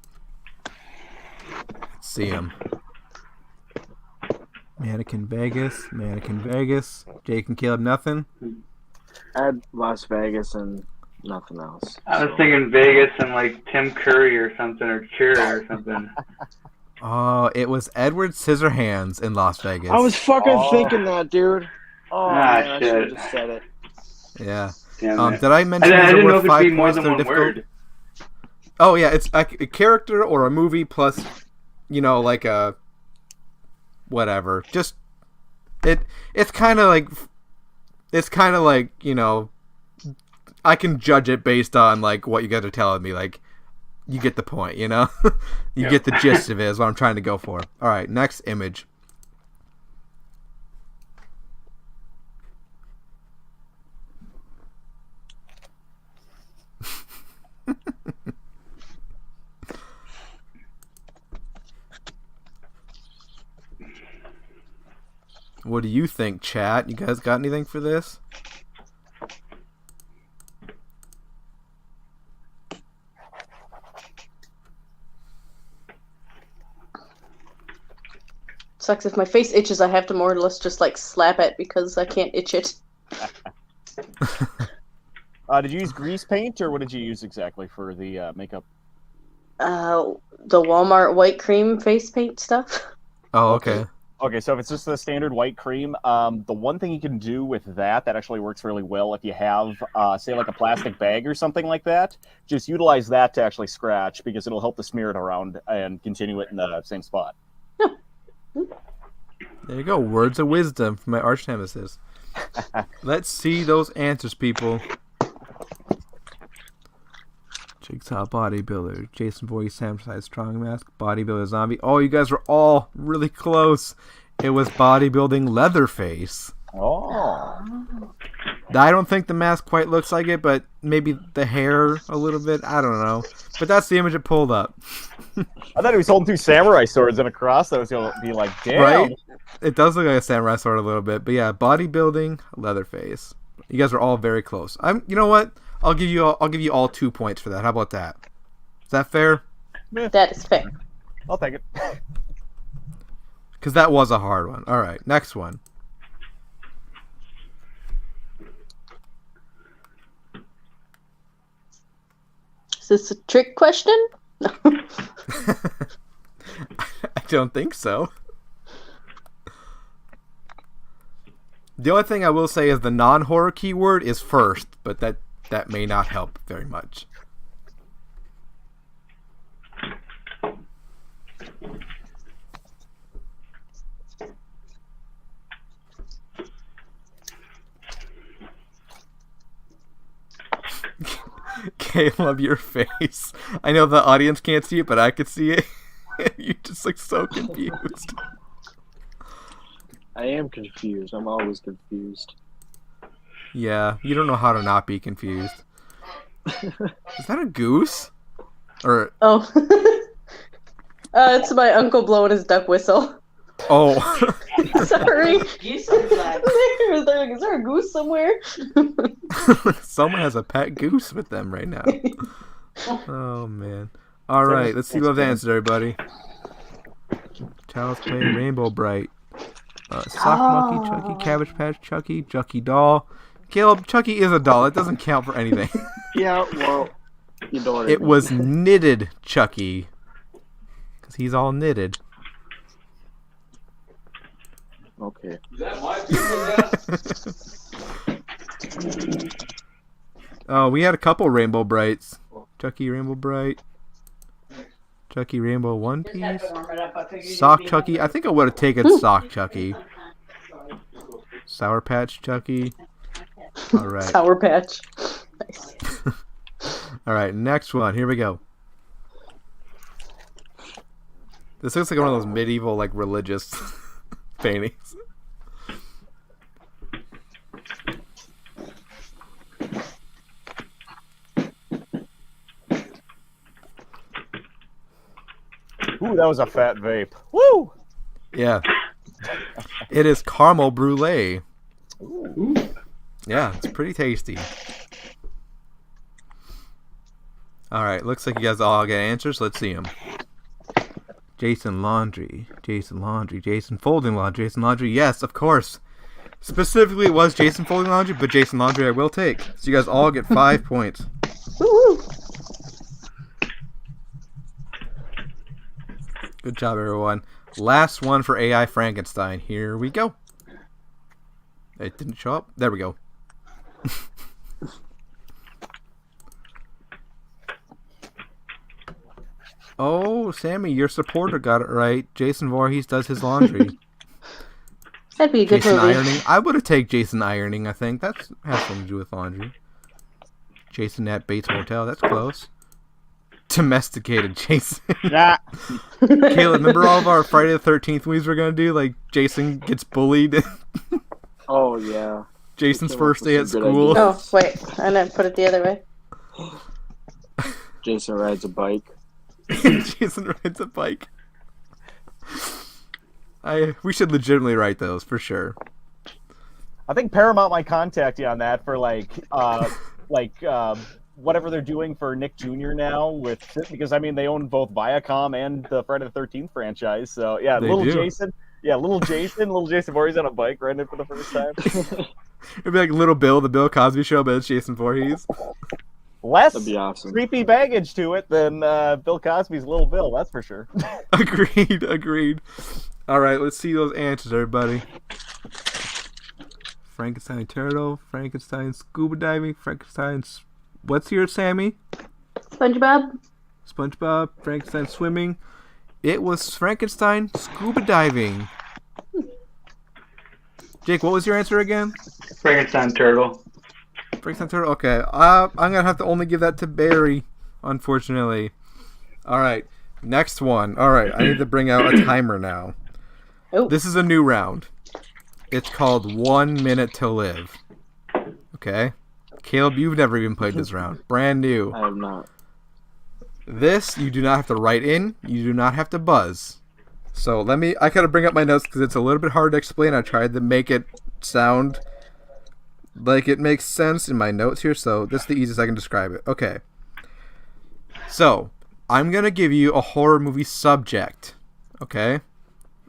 C: Let's see him. Mannequin Vegas. Jake and Caleb, nothing?
F: I had Las Vegas and nothing else.
E: I was thinking Vegas and like Tim Curry or something, or Cure or something.
C: Oh, it was Edward Scissorhands in Las Vegas.
F: I was fucking thinking that, dude. Oh, man, I should have just said it.
C: Yeah.
E: Damn
C: Did I mention
E: I didn't know if it'd
C: 5
E: be more
C: points
E: than
C: that are
E: one
C: difficult?
E: word.
C: Oh, yeah, it's a character or a movie plus, like a whatever. Just it's kind of like I can judge it based on like what you guys are telling me. Like, you get the point, you get the gist of it is what I'm trying to go for. All right, next image. What do you think, chat? You guys got anything for this?
G: Sucks if my face itches, I have to more or less just like slap it because I can't itch it.
D: Did you use grease paint, or what did you use exactly for the makeup?
G: The Walmart white cream face paint stuff.
C: Oh, okay.
D: Okay, so if it's just the standard white cream, the one thing you can do with that actually works really well if you have, say, like a plastic bag or something like that, just utilize that to actually scratch because it'll help to smear it around and continue it in the same spot.
C: There you go. Words of wisdom from my arch nemesis. Let's see those answers, people. Jigsaw bodybuilder, Jason Voorhees, Samurai Strong Mask, bodybuilder zombie. Oh, you guys were all really close. It was bodybuilding Leatherface.
D: Oh.
C: I don't think the mask quite looks like it, but maybe the hair a little bit. I don't know. But that's the image it pulled up.
D: I thought he was holding two samurai swords and a cross. I was going to be like, damn.
C: Right? It does look like a samurai sword a little bit. But yeah, bodybuilding Leatherface. You guys are all very close. You know what? I'll give you all 2 points for that. How about that? Is that fair?
G: That is fair.
D: I'll take it.
C: Because that was a hard one. All right, next one.
G: Is this a trick question?
C: I don't think so. The only thing I will say is the non-horror keyword is first, but that may not help very much. Caleb, your face. I know the audience can't see it, but I could see it. You just look so confused.
F: I am confused. I'm always confused.
C: Yeah, you don't know how to not be confused. Is that a goose? Or
G: Oh. It's my uncle blowing his duck whistle.
C: oh.
G: Sorry. Is there a goose somewhere?
C: Someone has a pet goose with them right now. Oh man. All right, let's see those answers, everybody. Child's Play, Rainbow Bright, Sock Monkey, Chucky, Cabbage Patch, Chucky Doll. Caleb, Chucky is a doll. It doesn't count for anything.
F: Yeah, well, you know what I
C: It
F: mean.
C: was knitted Chucky, because he's all knitted.
F: Okay.
A: Is that my people?
C: Oh, we had a couple Rainbow Brights. Chucky Rainbow Bright. Chucky Rainbow One Piece. Sock Chucky. I think I would have taken Sock Chucky. Sour Patch Chucky. All right.
G: Sour Patch. Nice.
C: All right, next one. Here we go. This looks like one of those medieval, like, religious paintings.
D: Ooh, that was a fat vape. Woo!
C: Yeah. It is caramel brulee. Yeah, it's pretty tasty. All right, looks like you guys all get answers. Let's see them. Jason Laundry, Jason Folding Laundry, Jason Laundry. Yes, of course. Specifically, it was Jason Folding Laundry, but Jason Laundry I will take. So you guys all get 5 points.
G: Woo-hoo.
C: Good job, everyone. Last one for AI Frankenstein. Here we go. It didn't show up. There we go. Oh, Sammy, your supporter got it right. Jason Voorhees does his laundry.
G: That'd be a good
C: Jason
G: movie.
C: Ironing. I would have taken Jason Ironing, I think. That has something to do with laundry. Jason at Bates Motel. That's close. Domesticated Jason.
D: Yeah.
C: Caleb, remember all of our Friday the 13th movies we're going to do? Like, Jason gets bullied.
F: Oh, yeah.
C: Jason's
F: Came up
C: first
F: with
C: day at
F: some good
C: school.
F: ideas.
G: Oh, wait. I didn't put it the other way.
F: Jason rides a bike.
C: Jason rides a bike. We should legitimately write those for sure.
D: I think Paramount might contact you on that for whatever they're doing for Nick Jr. now because I mean they own both Viacom and the Friday the 13th franchise. So yeah,
C: They
D: little
C: do.
D: Jason Voorhees on a bike riding it for the first time.
C: It'd be like Little Bill, the Bill Cosby Show, but it's Jason Voorhees.
D: Less
F: That'd be awesome.
D: creepy baggage to it than Bill Cosby's Little Bill, that's for sure.
C: Agreed. All right, let's see those answers, everybody. Frankenstein turtle, Frankenstein scuba diving, Frankenstein's... What's yours, Sammy?
G: SpongeBob?
C: SpongeBob, Frankenstein swimming. It was Frankenstein scuba diving. Jake, what was your answer again?
E: Frankenstein turtle.
C: Frankenstein turtle? Okay. I'm going to have to only give that to Barry, unfortunately. All right. Next one. All right. I need to bring out a timer now.
G: Oh.
C: This is a new round. It's called 1 Minute to Live. Okay? Caleb, you've never even played this round. Brand new.
F: I have not.
C: This, you do not have to write in. You do not have to buzz. So I gotta bring up my notes because it's a little bit hard to explain. I tried to make it sound like it makes sense in my notes here, so this is the easiest I can describe it. Okay. So, I'm gonna give you a horror movie subject. Okay?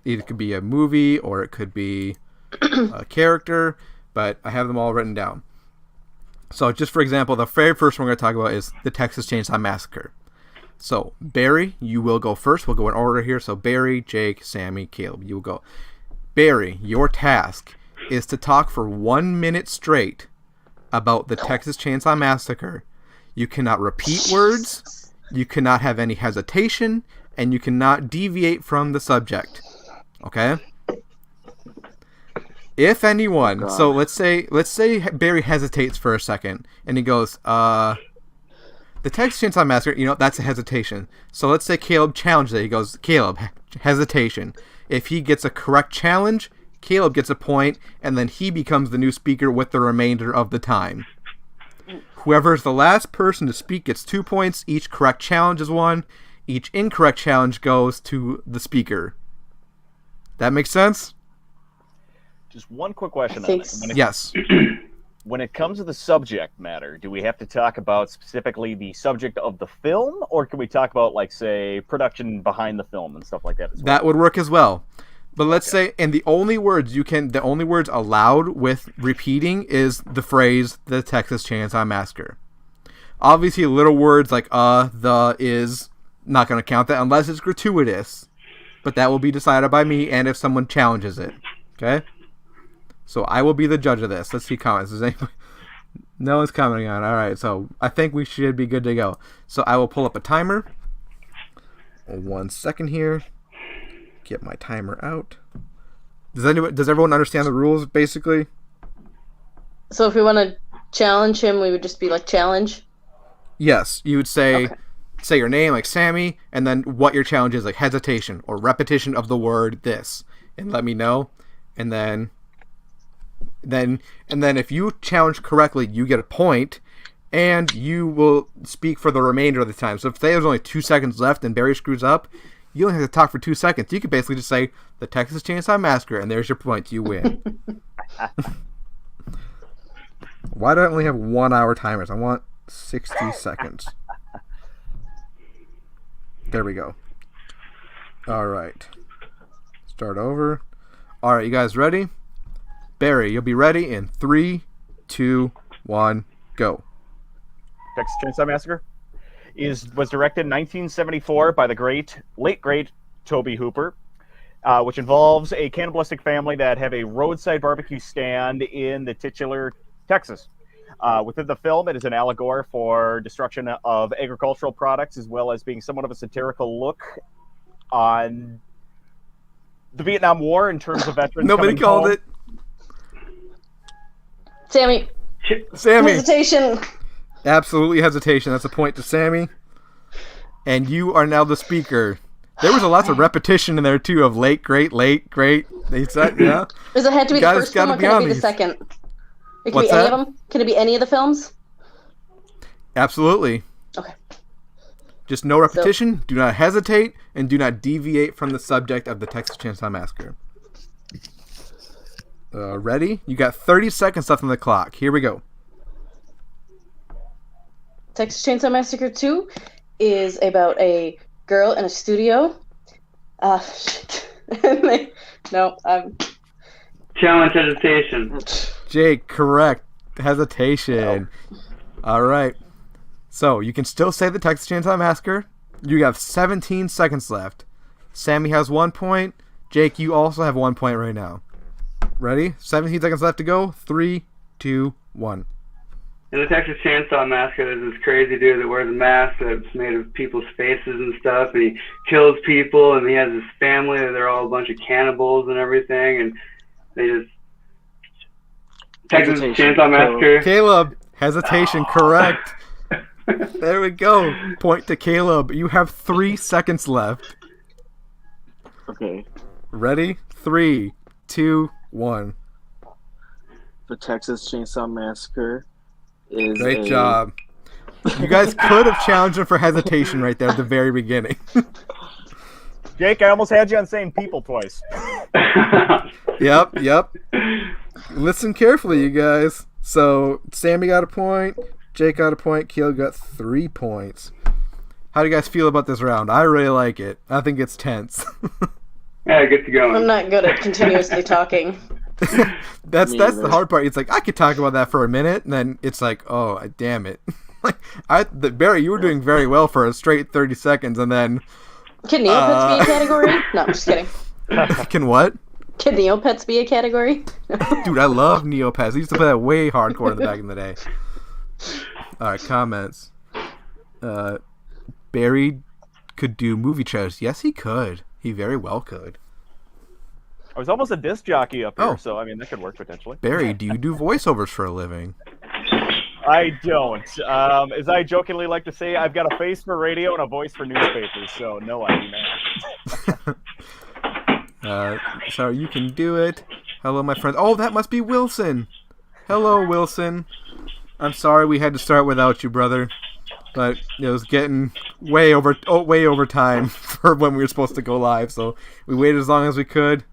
C: Either it could be a movie or it could be a character, but I have them all written down. So, just for example, the very first one we're gonna talk about is the Texas Chainsaw Massacre. So, Barry, you will go first. We'll go in order here. So, Barry, Jake, Sammy, Caleb, you will go. Barry, your task is to talk for 1 minute straight about the Texas Chainsaw Massacre. You cannot repeat words, you cannot have any hesitation, and you cannot deviate from the subject. Okay? If anyone, so let's say Barry hesitates for a second, and he goes, the Texas Chainsaw Massacre, that's a hesitation. So let's say Caleb challenges it. He goes, Caleb, hesitation. If he gets a correct challenge, Caleb gets a point, and then he becomes the new speaker with the remainder of the time. Whoever is the last person to speak gets 2 points. Each correct challenge is 1. Each incorrect challenge goes to the speaker. That makes sense?
D: Just one quick question on it.
C: Yes.
D: When it comes to the subject matter, do we have to talk about specifically the subject of the film, or can we talk about, like, say, production behind the film and stuff like that as well?
C: That would work as well. But let's say, and the only words allowed with repeating is the phrase, the Texas Chainsaw Massacre. Obviously, little words like the, is, not going to count that unless it's gratuitous. But that will be decided by me and if someone challenges it. Okay? So I will be the judge of this. Let's see comments. Is anybody... No one's commenting on it. All right, so I think we should be good to go. So I will pull up a timer. 1 second here. Get my timer out. Does everyone understand the rules, basically?
G: So if we want to challenge him, we would just be like, challenge?
C: Yes, you would say your name, like Sammy, and then what your challenge is, like hesitation or repetition of the word this, and let me know. And then if you challenge correctly, you get a point, and you will speak for the remainder of the time. So if there's only 2 seconds left and Barry screws up, you only have to talk for 2 seconds. You could basically just say, the Texas Chainsaw Massacre, and there's your point. You win. Why do I only have 1 hour timers? I want 60 seconds. There we go. All right. Start over. All right, you guys ready? Barry, you'll be ready in 3, 2, 1, go.
D: Texas Chainsaw Massacre was directed in 1974 by the late great Tobe Hooper, which involves a cannibalistic family that have a roadside barbecue stand in the titular Texas. Within the film, it is an allegory for destruction of agricultural products, as well as being somewhat of a satirical look on the Vietnam War in terms of veterans.
C: Nobody called
D: home.
C: it.
G: Sammy. Hesitation.
C: Absolutely hesitation. That's a point to Sammy. And you are now the speaker. There was a lot of repetition in there, too, of late, great. They said, yeah.
G: Does it have to be the first film, or can it be the second? It can be any of them? Can it be any of the films?
C: Absolutely.
G: Okay.
C: Just no repetition, do not hesitate, and do not deviate from the subject of the Texas Chainsaw Massacre. Ready? You got 30 seconds left on the clock. Here we go.
G: Texas Chainsaw Massacre 2 is about a girl in a studio.
E: Challenge hesitation.
C: Jake, correct. Hesitation. No. All right. So, you can still say the Texas Chainsaw Massacre. You have 17 seconds left. Sammy has 1 point. Jake, you also have 1 point right now. Ready? 17 seconds left to go. 3, 2, 1.
E: In the Texas Chainsaw Massacre, there's this crazy dude that wears a mask that's made of people's faces and stuff, and he kills people, and he has his family, and they're all a bunch of cannibals and everything, and they just Texas Chainsaw Massacre.
C: Caleb, hesitation, correct. There we go. Point to Caleb. You have 3 seconds left.
F: Okay.
C: Ready? 3, 2, 1.
F: The Texas Chainsaw Massacre is
C: Great job. You guys could have challenged him for hesitation right there at the very beginning.
D: Jake, I almost had you on saying people twice.
C: Yep. Listen carefully, you guys. So, Sammy got a point, Jake got a point, Caleb got 3 points. How do you guys feel about this round? I really like it. I think it's tense.
E: Yeah, get to going.
G: I'm not good at continuously talking.
C: That's the hard part. It's like, I could talk about that for a minute, and then it's like, oh, damn it. Barry, you were doing very well for a straight 30 seconds, and then...
G: Can Neopets be a category? No, I'm just kidding.
C: Can what?
G: Can Neopets be a category?
C: Dude, I love Neopets. I used to play that way hardcore in the back in the day. Alright, comments. Barry could do movie trailers. Yes, he could. He very well could.
D: I was almost a disc jockey up here, so I mean that could work potentially.
C: Barry, do you do voiceovers for a living?
D: I don't. As I jokingly like to say, I've got a face for radio and a voice for newspapers, so no, I do not.
C: So you can do it. Hello, my friend. Oh, that must be Wilson. Hello, Wilson. I'm sorry we had to start without you, brother. But it was getting way over time for when we were supposed to go live, so we waited as long as we could.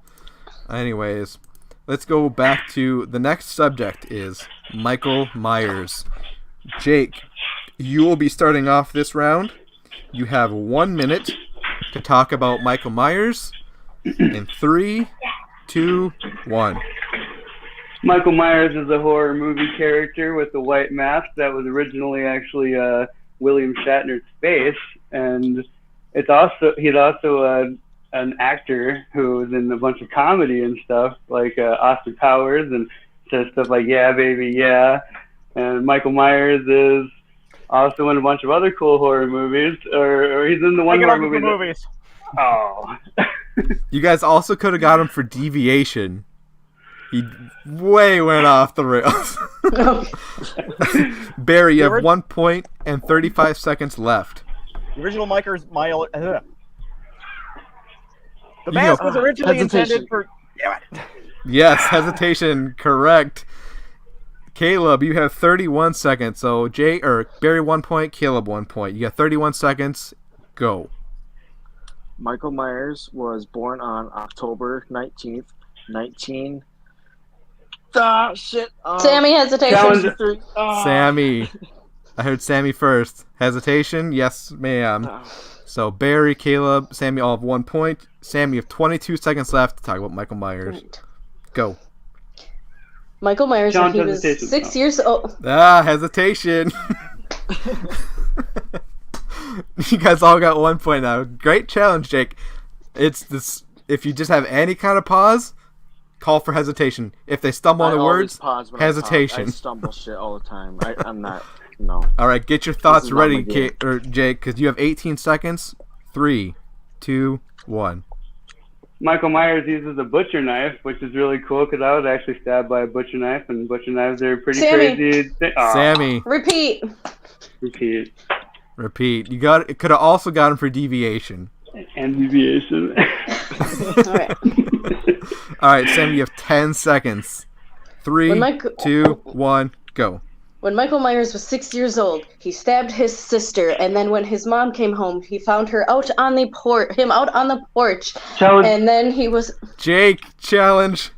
C: Anyways, let's go back to the next subject is Michael Myers. Jake, you will be starting off this round. You have 1 minute to talk about Michael Myers. In 3, 2, 1.
E: Michael Myers is a horror movie character with a white mask that was originally actually William Shatner's face, and he's also an actor who was in a bunch of comedy and stuff, like Austin Powers, and says stuff like "Yeah, baby, yeah." And Michael Myers is also in a bunch of other cool horror movies, or he's in the one horror movie.
D: Movies.
E: Oh.
C: You guys also could have got him for Deviation. He way went off the rails. Barry, you have 1 point and 35 seconds left.
D: The original The mask was originally intended for...
C: Yes, hesitation, correct. Caleb, you have 31 seconds. So Barry 1 point, Caleb 1 point. You got 31 seconds. Go.
F: Michael Myers was born on October 19th, 19... shit.
G: Sammy, hesitation.
C: Sammy. I heard Sammy first. Hesitation? Yes, ma'am. So Barry, Caleb, Sammy all have 1 point. Sammy, you have 22 seconds left to talk about Michael Myers. Right. Go.
G: Michael Myers, when he was 6 years old.
C: Hesitation. You guys all got 1 point now. Great challenge, Jake. It's this. If you just have any kind of pause, call for hesitation. If they stumble on the words, hesitation.
F: I stumble shit all the time. I'm not. No.
C: All right, get your thoughts ready, Jake, because you have 18 seconds. 3, 2, 1.
E: Michael Myers uses a butcher knife, which is really cool because I was actually stabbed by a butcher knife, and butcher knives are pretty crazy.
C: Sammy.
G: Repeat.
C: You got it. Could have also got him for Deviation.
E: And Deviation.
G: All right.
C: All right, Sammy, you have 10 seconds. 3, 2, 1, go.
G: When Michael Myers was 6 years old, he stabbed his sister, and then when his mom came home, he found her out on the porch.
E: Challenge.
G: And then he was...
C: Jake, challenge.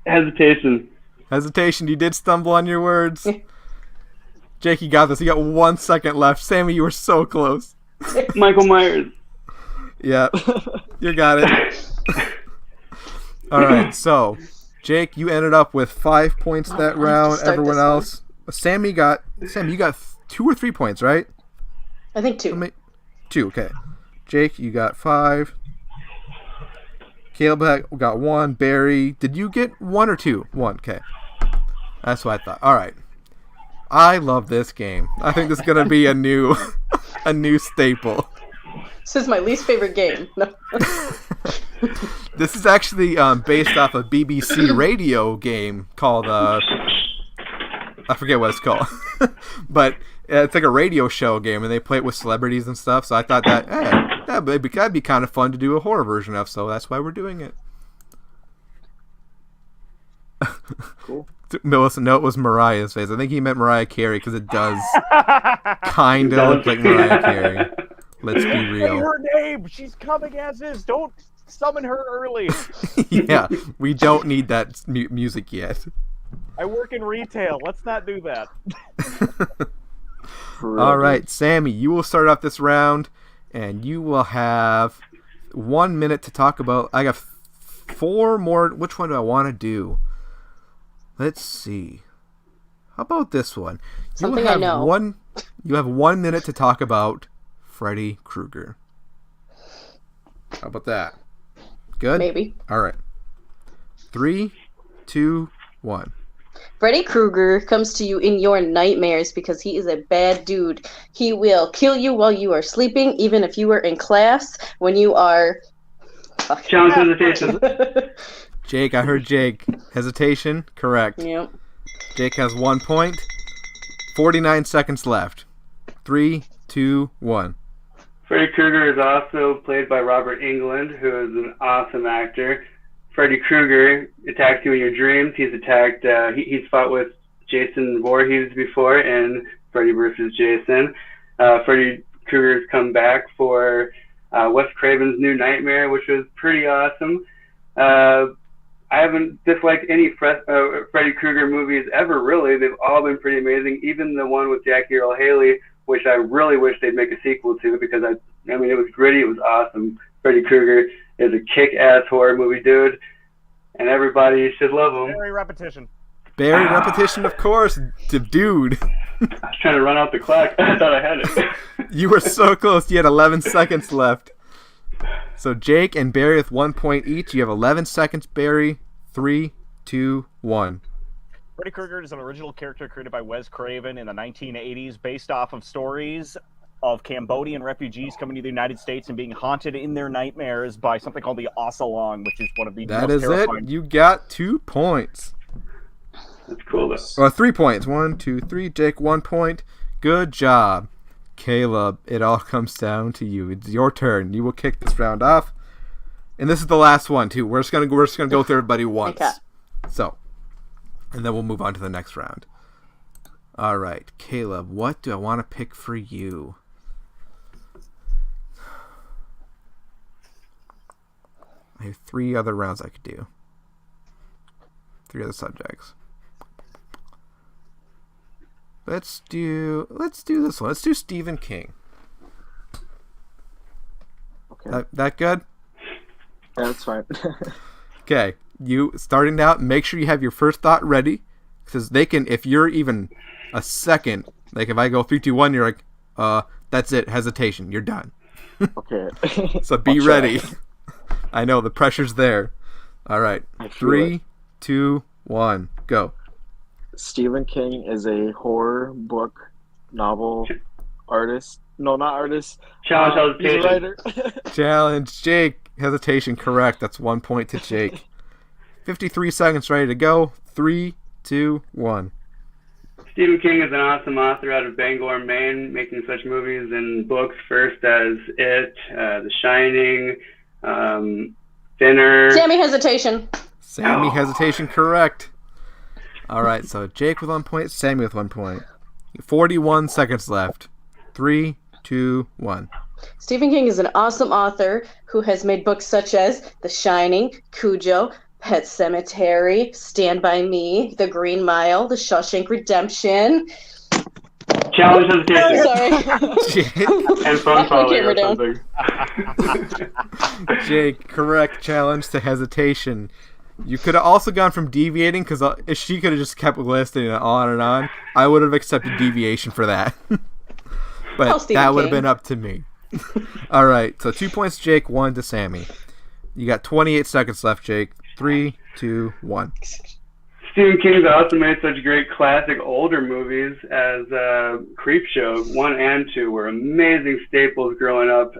E: Hesitation.
C: You did stumble on your words. Jake, you got this. You got 1 second left. Sammy, you were so close.
E: Michael Myers.
C: Yeah, you got it. All right, so Jake, you ended up with 5 points that round. Everyone else, Sam, you got 2 or 3 points, right?
G: I think 2.
C: 2, okay. Jake, you got 5. Caleb got 1. Barry, did you get 1 or 2? 1, okay. That's what I thought. All right. I love this game. I think this is gonna be a new staple.
G: This is my least favorite game. No.
C: This is actually based off a BBC radio game called I forget what it's called. But it's like a radio show game, and they play it with celebrities and stuff. So I thought that'd be kind of fun to do a horror version of. So that's why we're doing it.
F: Cool.
C: Listen, no, it was Mariah's face. I think he meant Mariah Carey because it does kind of look like Mariah Carey. Let's be
D: Say
C: real.
D: her name. She's coming as is. Don't summon her early.
C: Yeah, we don't need that music yet.
D: I work in retail. Let's not do that.
C: All right, Sammy, you will start off this round, and you will have 1 minute to talk about. I got 4 more. Which one do I want to do? Let's see. How about this one?
G: Something I know.
C: You have 1 minute to talk about Freddy Krueger. How about that? Good?
G: Maybe.
C: All right. 3, 2, 1.
G: Freddy Krueger comes to you in your nightmares because he is a bad dude. He will kill you while you are sleeping, even if you were in class, when you are...
E: Challenge hesitation.
C: Jake, I heard Jake. Hesitation? Correct.
G: Yep.
C: Jake has 1 point. 49 seconds left. 3, 2, 1.
E: Freddy Krueger is also played by Robert Englund, who is an awesome actor. Freddy Krueger attacks you in your dreams. He's attacked. He's fought with Jason Voorhees before in Freddy vs. Jason. Freddy Krueger's come back for Wes Craven's New Nightmare, which was pretty awesome. I haven't disliked any Freddy Krueger movies ever, really. They've all been pretty amazing. Even the one with Jackie Earle Haley, which I really wish they'd make a sequel to, because I mean, it was gritty, it was awesome. Freddy Krueger is a kick-ass horror movie, dude, and everybody should love him.
D: Barry Repetition.
C: Barry Repetition, of course, dude.
E: I was trying to run out the clock. I thought I had it.
C: You were so close. You had 11 seconds left. So Jake and Barry with 1 point each. You have 11 seconds, Barry. 3, 2, 1.
D: Freddy Krueger is an original character created by Wes Craven in the 1980s based off of stories of Cambodian refugees coming to the United States and being haunted in their nightmares by something called the Ocelong, which is one of the
C: That
D: most
C: is
D: terrifying...
C: it. You got 2 points.
E: That's cool, though.
C: Or 3 points. 1, 2, 3. Jake, 1 point. Good job. Caleb, it all comes down to you. It's your turn. You will kick this round off. And this is the last one, too. We're just gonna go through everybody once.
G: Okay.
C: So, and then we'll move on to the next round. All right, Caleb, what do I want to pick for you? I have 3 other rounds I could do. 3 other subjects. Let's do this one. Let's do Stephen King.
F: Okay.
C: That good?
F: Yeah, that's fine.
C: Okay. You starting out, make sure you have your first thought ready. Because they can, if you're even a second, like if I go 3, 2, 1, you're like, that's it, hesitation, you're done.
F: Okay.
C: So be ready. I know, the pressure's there. All right. 3, 2, 1, go.
F: Stephen King is a horror book novel artist. No, not artist.
E: Challenge
F: he's a
E: hesitation.
F: writer.
C: Challenge, Jake. Hesitation, correct. That's 1 point to Jake. 53 seconds ready to go. 3, 2, 1.
E: Stephen King is an awesome author out of Bangor, Maine, making such movies and books first as It, The Shining, Thinner.
G: Sammy Hesitation.
C: Sammy Hesitation, correct. All right, so Jake with 1 point, Sammy with 1 point. 41 seconds left. 3, 2, 1.
G: Stephen King is an awesome author who has made books such as The Shining, Cujo, Pet Sematary, Stand By Me, The Green Mile, The Shawshank Redemption.
E: Challenge hesitation.
G: Sorry.
E: And phone calling or
G: Camera
E: something.
C: Jake, correct challenge to hesitation. You could have also gone from deviating, because if she could have just kept listing it on and on, I would have accepted deviation for that. But that would have been up to me. All right, so 2 points, Jake, 1 to Sammy. You got 28 seconds left, Jake. 3, 2, 1.
E: Stephen King's also made such great classic older movies as Creepshow. 1 and 2 were amazing staples growing up.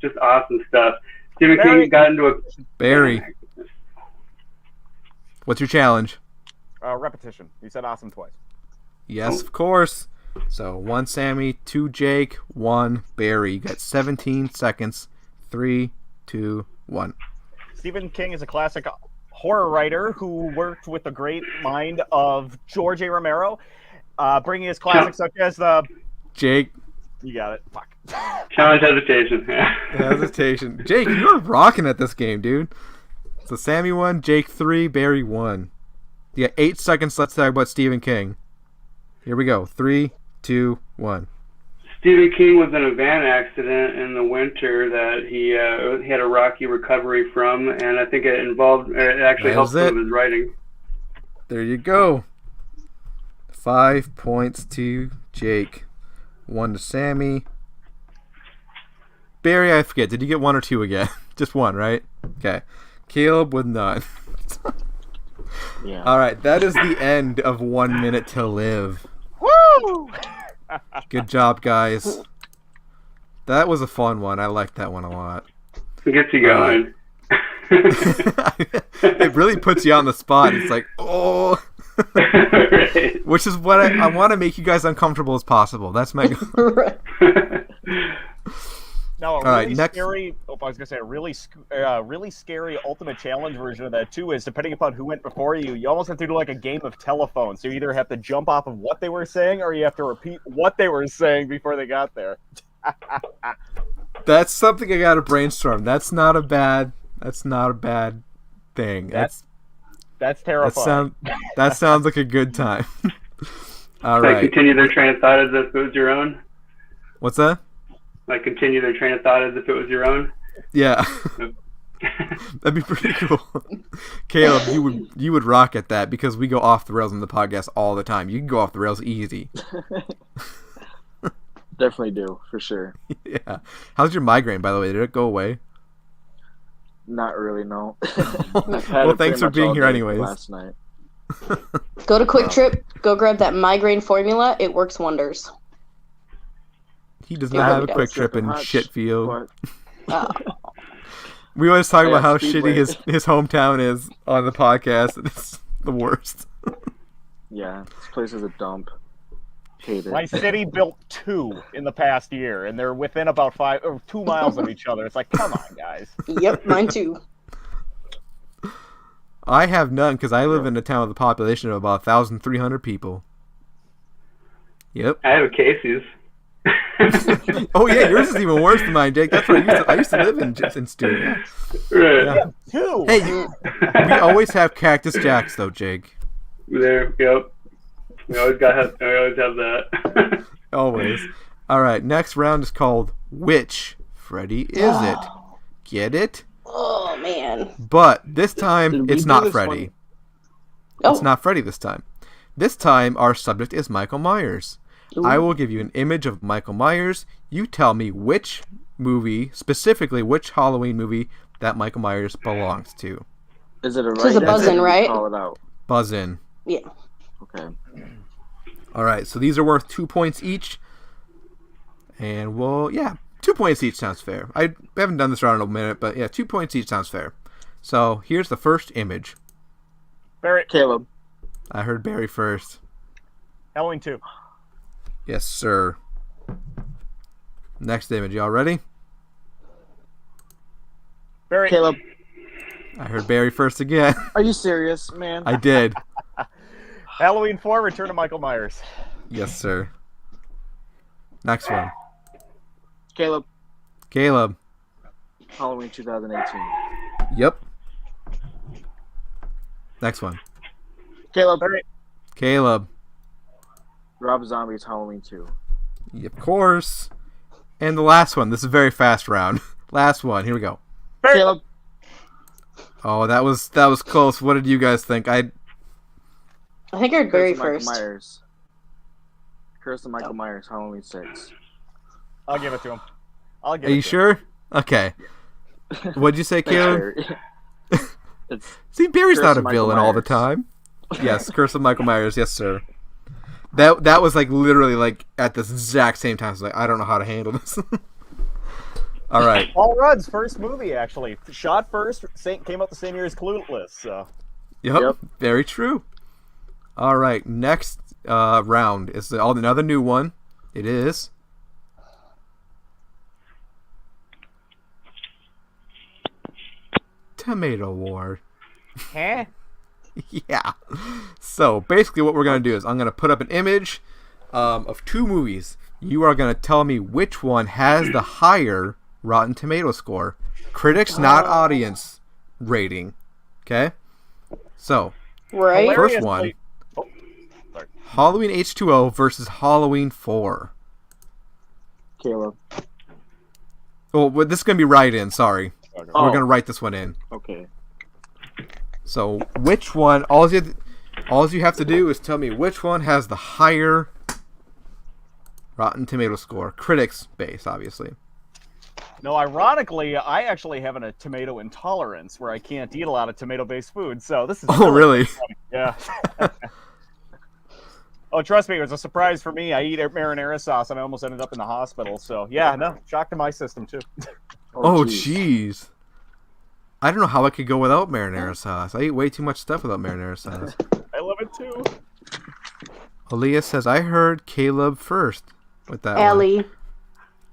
E: Just awesome stuff. Stephen King got into a...
C: Barry. What's your challenge?
D: Repetition. You said awesome twice.
C: Yes, of course. So 1 Sammy, 2 Jake, 1 Barry. You got 17 seconds. 3, 2, 1.
D: Stephen King is a classic horror writer who worked with the great mind of George A. Romero, bringing his classics such as the...
C: Jake.
D: You got it. Fuck.
E: Challenge hesitation.
C: Hesitation. Jake, you're rocking at this game, dude. So Sammy 1, Jake 3, Barry 1. You got 8 seconds. Let's talk about Stephen King. Here we go. 3, 2, 1.
E: Stephen King was in a van accident in the winter that he had a rocky recovery from, and I think it actually helped him with his writing.
C: There you go. 5 points to Jake. 1 to Sammy. Barry, I forget. Did you get 1 or 2 again? Just 1, right? Okay. Caleb with none.
F: Yeah.
C: All right. That is the end of 1 Minute to Live.
D: Woo!
C: Good job, guys. That was a fun one. I liked that one a lot.
E: It gets you going.
C: It really puts you on the spot. It's like, oh.
E: Right.
C: Which is what I want to make you guys uncomfortable as possible. That's my goal.
D: No,
C: All right, next.
D: scary. I was gonna say a really scary ultimate challenge version of that too is depending upon who went before you. You almost have to do like a game of telephone. So you either have to jump off of what they were saying, or you have to repeat what they were saying before they got there.
C: That's something I gotta brainstorm. That's not a bad thing.
D: That's terrifying.
C: That sounds like a good time. All
E: Like
C: right.
E: continue their train of thought as if it was your own.
C: What's that?
E: Like continue their train of thought as if it was your own.
C: Yeah. That'd be pretty cool. Caleb, you would rock at that because we go off the rails on the podcast all the time. You can go off the rails easy.
F: Definitely do, for sure.
C: Yeah. How's your migraine, by the way? Did it go away?
F: Not really, no.
C: Well, thanks for being here anyways.
F: Last night.
G: Go to Quick Trip. Go grab that migraine formula. It works wonders.
C: He does not have a quick trip in
F: Hot
C: Shitfield.
G: Oh.
C: We always talk
F: I
C: about
F: got
C: how
F: Speedway.
C: shitty his hometown is on the podcast, and it's the worst.
F: Yeah, this place is a dump. Hate it.
D: My city built 2 in the past year, and they're within about 2 miles of each other. It's like, come on, guys.
G: Yep, mine too.
C: I have none because I live in a town with a population of about 1,300 people. Yep.
E: I have a Casey's.
C: Oh yeah, yours is even worse than mine, Jake. That's where I used to live in Stewart. Yeah.
E: Right.
C: Yeah.
D: 2.
C: Hey, we always have Cactus Jacks though, Jake.
E: There. Yep. We always have that.
C: Always. All right. Next round is called Which Freddy Is It? Get it?
G: Oh man.
C: But this time
F: Did we
C: it's
F: do
C: not
F: this
C: Freddy.
G: Oh.
C: It's not Freddy this time. This time our subject is Michael Myers.
G: Ooh.
C: I will give you an image of Michael Myers. You tell me which movie, specifically which Halloween movie that Michael Myers belongs to.
F: Is it a right?
G: So it's a buzz-in, right?
F: Call it out.
C: Buzz in.
G: Yeah.
F: Okay.
C: All right, so these are worth 2 points each. And 2 points each sounds fair. I haven't done this round in a minute, but yeah, 2 points each sounds fair. So here's the first image.
D: Barry,
F: Caleb.
C: I heard Barry first.
D: Halloween 2.
C: Yes, sir. Next image. Y'all ready?
D: Barry,
F: Caleb.
C: I heard Barry first again.
F: Are you serious, man?
C: I did.
D: Halloween 4, Return of Michael Myers.
C: Yes, sir. Next one.
F: Caleb.
C: Caleb.
F: Halloween 2018.
C: Yep. Next one.
F: Caleb.
D: Barry,
C: Caleb.
F: Rob Zombie's Halloween 2.
C: Of course. And the last one. This is a very fast round. Last one. Here we go.
D: Barry.
F: Caleb.
C: Oh, that was close. What did you guys think?
G: I think I heard Barry
F: Curse of Michael
G: first.
F: Myers. Curse of Michael Myers, Halloween 6.
D: I'll give it to him.
C: Are you sure? Okay. What'd you say,
F: Thanks,
C: Caleb?
F: Barry. It's
C: See, Barry's
F: Curse
C: not a
F: of Michael
C: villain all the
F: Myers.
C: time. Yes, Curse of Michael Myers. Yes, sir. That was like literally like at the exact same time. I was like, I don't know how to handle this. All right.
D: Paul Rudd's first movie, actually. Shot first, came out the same year as Clueless. So.
C: Yep.
F: Yep.
C: Very true. All right. Next round. It's another new one. It is Tomato War.
D: Huh?
C: Yeah. So basically what we're going to do is I'm going to put up an image of two movies. You are going to tell me which one has the higher Rotten Tomato score. Critics, not audience rating. Okay? So,
G: Right.
C: first one.
D: Sorry.
C: Halloween H2O versus Halloween 4.
F: Caleb.
C: Oh, well, this is going to be write-in, sorry.
F: Oh.
C: We're going to write this one in.
F: Okay.
C: So, which one, all you have to do is tell me which one has the higher Rotten Tomato score. Critics base, obviously.
D: No, ironically, I actually have a tomato intolerance where I can't eat a lot of tomato-based food. So this is
C: Really?
D: funny. Yeah. Oh, trust me, it was a surprise for me. I eat marinara sauce, and I almost ended up in the hospital. So yeah, no, shock to my system too.
C: Oh, jeez. I don't know how I could go without marinara sauce. I eat way too much stuff without marinara sauce.
D: I love it too.
C: Aaliyah says, I heard Caleb first with that
G: Allie.
C: one.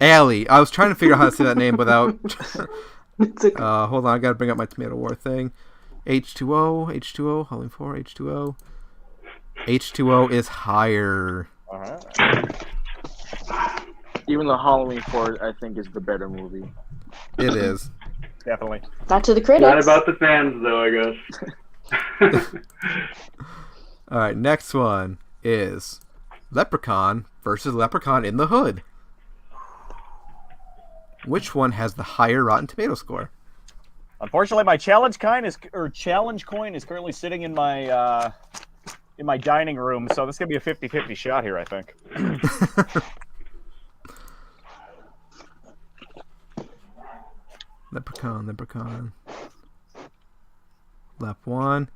C: Allie. I was trying to figure out how to say that name without...
G: It's okay.
C: hold on, I gotta bring up my Tomato War thing. H2O, Halloween 4, H2O. H2O is higher.
F: Even the Halloween 4, I think, is the better movie.
C: It is.
D: Definitely.
G: Not to the critics.
E: Not about the fans, though, I guess.
C: Alright, next one is Leprechaun versus Leprechaun in the Hood. Which one has the higher Rotten Tomato score?
D: Unfortunately, my challenge coin is currently sitting in my dining room, so this is gonna be a 50-50 shot here, I think.
C: Leprechaun. Lap 1.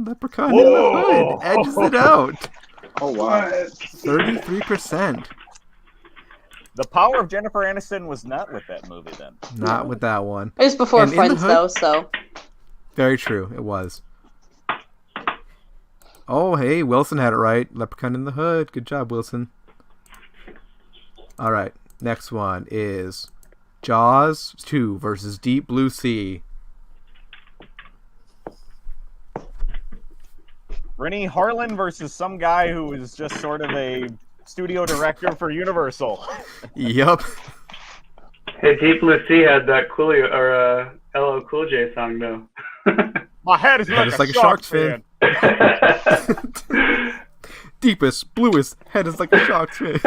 C: Leprechaun in the Hood edges it out.
F: Oh, wow.
C: 33%.
D: The power of Jennifer Aniston was not with that movie then.
C: Not with that one.
G: It was before
C: And in
G: Friends,
C: the Hood-
G: though, so.
C: Very true. It was. Oh, hey, Wilson had it right. Leprechaun in the Hood. Good job, Wilson. All right. Next one is Jaws 2 versus Deep Blue Sea.
D: Rennie Harlan versus some guy who was just sort of a studio director for Universal.
C: Yup.
E: Hey, Deep Blue Sea had that Coolio or LL Cool J song though.
D: My head is
C: Head is
D: like a shark fin.
C: Deepest, bluest head is like a shark's fin.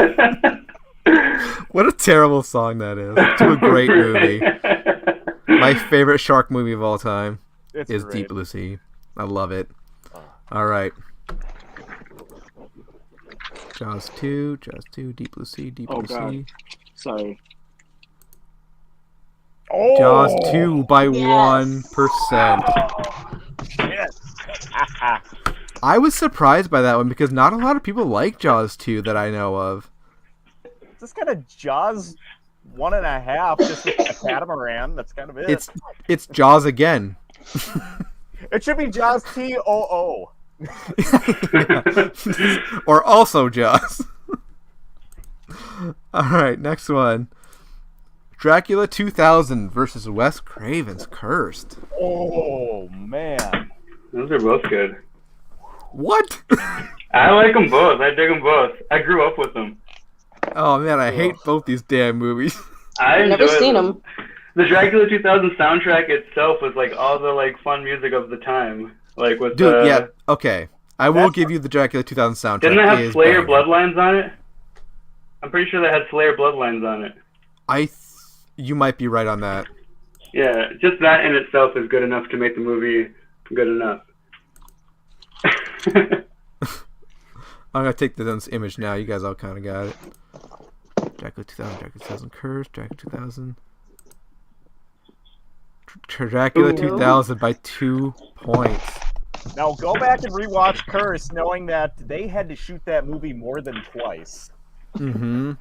C: What a terrible song that is. To a great movie. My favorite shark movie of all time is
D: great.
C: Deep Blue Sea. I love it. All right. Jaws 2, Deep Blue Sea, Deep
F: Oh,
C: Blue
F: God.
C: Sea.
F: Sorry.
D: Oh,
C: Jaws 2 by
G: Yes.
C: 1%.
D: Yes.
C: I was surprised by that one because not a lot of people like Jaws 2 that I know of.
D: This kind of Jaws 1.5, just with a catamaran. That's kind of it.
C: It's Jaws again.
D: It should be Jaws TOO.
C: Or also Jaws. Alright, next one. Dracula 2000 versus Wes Craven's Cursed.
D: Oh man.
E: Those are both good.
C: What?
E: I like them both. I dig them both. I grew up with them.
C: Oh man, I hate both these damn movies.
E: I
G: Never
E: enjoy
G: seen
E: them.
G: them.
E: The Dracula 2000 soundtrack itself was like all the like fun music of the time, like with
C: Dude, yeah, okay. I will give you the Dracula 2000 soundtrack.
E: Didn't it have
C: is
E: Slayer
C: banging.
E: Bloodlines on it? I'm pretty sure that had Slayer Bloodlines on it.
C: You might be right on that.
E: Yeah, just that in itself is good enough to make the movie good enough.
C: I'm gonna take this image now. You guys all kind of got it. Dracula 2000 Curse, Dracula 2000. Dracula 2000 by 2 points.
D: Now go back and rewatch Curse, knowing that they had to shoot that movie more than twice.
C: Mm-hmm.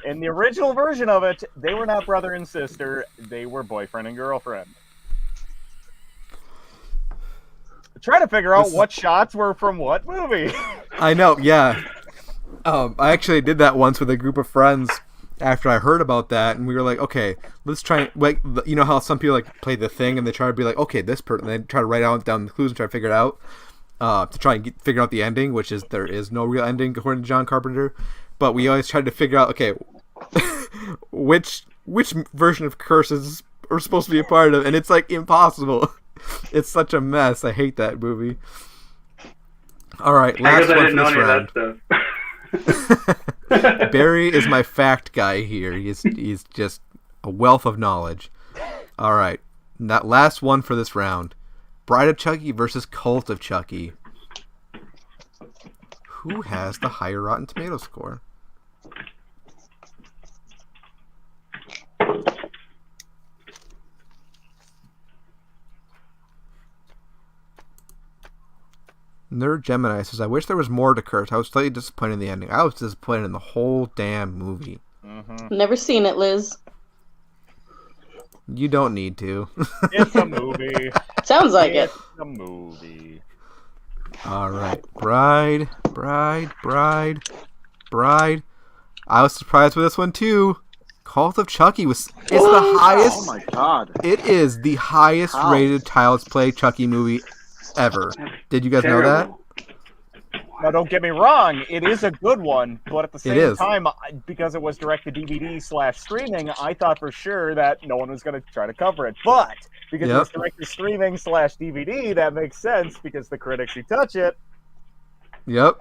D: In the original version of it, they were not brother and sister; they were boyfriend and girlfriend. Trying to figure out what shots were from what movie.
C: I know, yeah. I actually did that once with a group of friends after I heard about that, and we were like, okay, let's try, like, you know how some people like play the thing and they try to be like, okay, this person, and they try to write down the clues and try to figure it out, to try and figure out the ending, which is there is no real ending according to John Carpenter, but we always tried to figure out, okay, which version of curses are supposed to be a part of, and it's like impossible. It's such a mess. I hate that movie. All right, last one for this round. Barry is my fact guy here. He's just a wealth of knowledge. All right, that last one for this round: Bride of Chucky versus Cult of Chucky. Who has the higher Rotten Tomato score? Nerd Gemini says, I wish there was more to Curse. I was slightly disappointed in the ending. I was disappointed in the whole damn movie.
G: Never seen it, Liz.
C: You don't need to.
D: It's a movie.
G: Sounds like it.
D: It's a movie.
C: Alright. Bride. I was surprised with this one too. Cult of Chucky it's the highest.
F: Oh my god.
C: It is the highest rated Child's Play Chucky movie ever. Did you guys know that?
D: Now, don't get me wrong, it is a good one, but at the same time, because it was direct-to-DVD/streaming, I thought for sure that no one was going to try to cover it. But because it was direct-to-streaming/DVD, that makes sense because the critics who touch it.
C: Yep.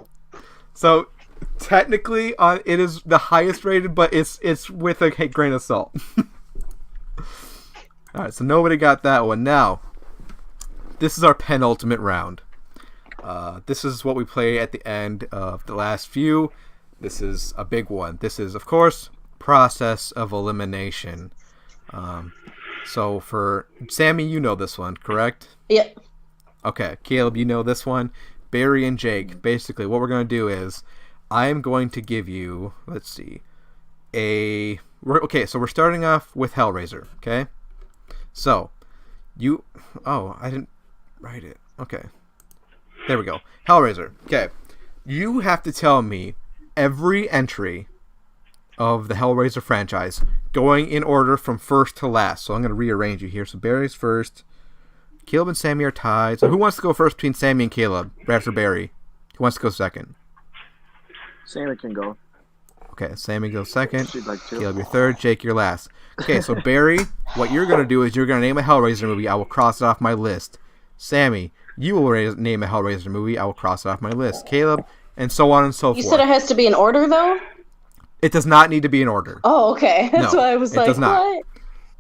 C: So technically, it is the highest rated, but it's with a grain of salt. All right, so nobody got that one. Now, this is our penultimate round. This is what we play at the end of the last few. This is a big one. This is, of course, process of elimination. So for Sammy, you know this one, correct?
G: Yep.
C: Okay, Caleb, you know this one. Barry and Jake, basically what we're going to do is I'm going to give you, let's see, so we're starting off with Hellraiser, okay? So, I didn't write it. Okay. There we go. Hellraiser. Okay. You have to tell me every entry of the Hellraiser franchise going in order from first to last. So I'm going to rearrange you here. So Barry's first. Caleb and Sammy are tied. So who wants to go first between Sammy and Caleb? Right after Barry. Who wants to go second?
F: Sammy can go.
C: Okay, Sammy goes second.
F: She'd like to.
C: Caleb, you're third. Jake, you're last. Okay, so Barry, what you're going to do is you're going to name a Hellraiser movie. I will cross it off my list. Sammy, you will name a Hellraiser movie. I will cross it off my list. Caleb, and so on and so forth.
G: You said it has to be in order, though?
C: It does not need to be in order.
G: Oh, okay. That's why I was like,
C: does not.
G: what?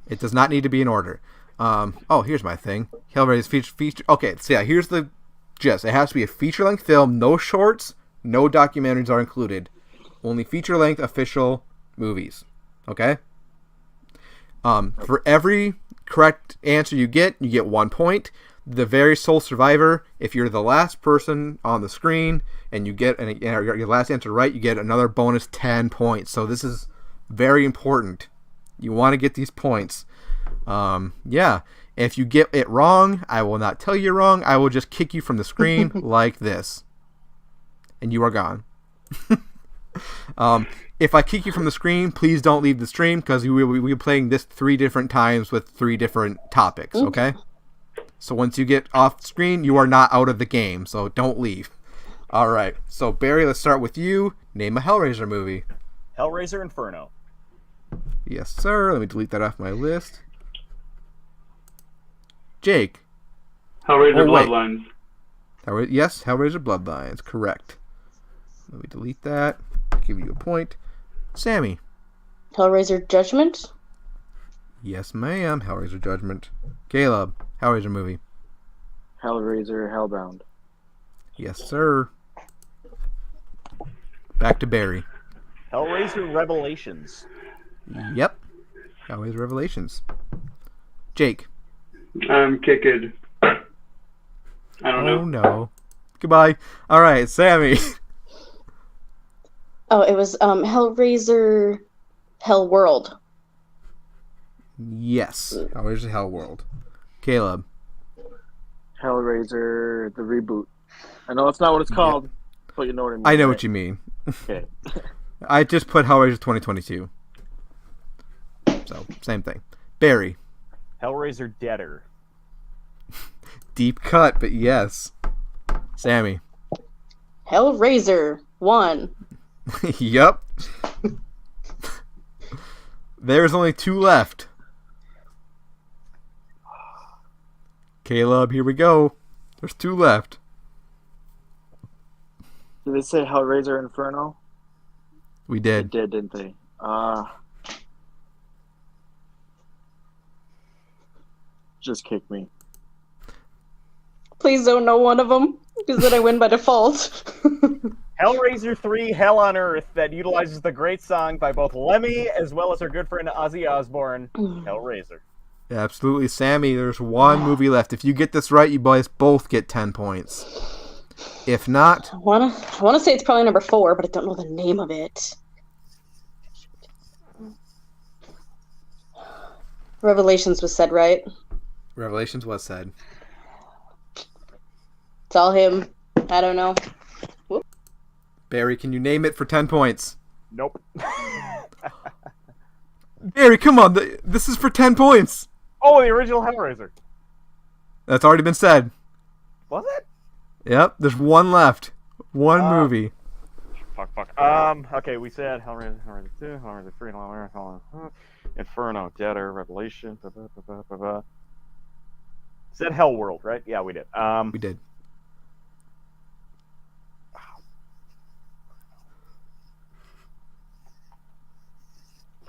C: It does not need to be in order. Here's my thing. Hellraiser feature. Okay, so yeah, here's the gist. It has to be a feature-length film. No shorts, no documentaries are included. Only feature-length official movies. Okay? For every correct answer you get 1 point. The very sole survivor, if you're the last person on the screen and you get your last answer right, you get another bonus 10 points. So this is very important. You want to get these points. If you get it wrong, I will not tell you wrong. I will just kick you from the screen like this. And you are gone. If I kick you from the screen, please don't leave the stream because we will be playing this 3 different times with 3 different topics, okay? So once you get off screen, you are not out of the game, so don't leave. All right. So Barry, let's start with you. Name a Hellraiser movie.
D: Hellraiser Inferno.
C: Yes, sir. Let me delete that off my list. Jake.
E: Hellraiser Bloodlines.
C: Yes, Hellraiser Bloodlines. Correct. Let me delete that. Give you a point. Sammy.
G: Hellraiser Judgment?
C: Yes, ma'am. Hellraiser Judgment. Caleb. Hellraiser movie.
F: Hellraiser Hellbound.
C: Yes, sir. Back to Barry.
D: Hellraiser Revelations.
C: Yep. Hellraiser Revelations. Jake.
E: I'm kicked. I don't know.
C: Oh, no. Goodbye. All right, Sammy.
G: Oh, it was Hellraiser Hellworld.
C: Yes. Hellraiser Hellworld. Caleb.
F: Hellraiser, the reboot. I know that's not what it's called, but you know what I mean.
C: I know
F: right?
C: what you mean.
F: Okay.
C: I just put Hellraiser 2022. So, same thing. Barry.
D: Hellraiser Deader.
C: Deep cut, but yes. Sammy.
G: Hellraiser 1.
C: Yup. There's only 2 left. Caleb, here we go. There's 2 left.
F: Did they say Hellraiser Inferno?
C: We
F: They
C: did.
F: did, didn't they? Just kick me.
G: Please don't know one of them, because then I win by default.
D: Hellraiser 3 Hell on Earth that utilizes the great song by both Lemmy as well as our good friend Ozzy Osbourne. Hellraiser.
C: Yeah, absolutely. Sammy, there's 1 movie left. If you get this right, you boys both get 10 points. If not...
G: I wanna say it's probably number 4, but I don't know the name of it. Revelations was said, right?
C: Revelations was said.
G: It's all him. I don't know. Whoop.
C: Barry, can you name it for 10 points?
D: Nope.
C: Barry, come on. This is for 10 points.
D: Oh, the original Hellraiser.
C: That's already been said.
D: Was it?
C: Yep, there's 1 left. 1 movie.
D: Fuck. Okay, we said Hellraiser 2, Hellraiser 3, Hellraiser, Inferno, Deader, Revelation, Said Hellworld, right? Yeah, we did.
C: We did.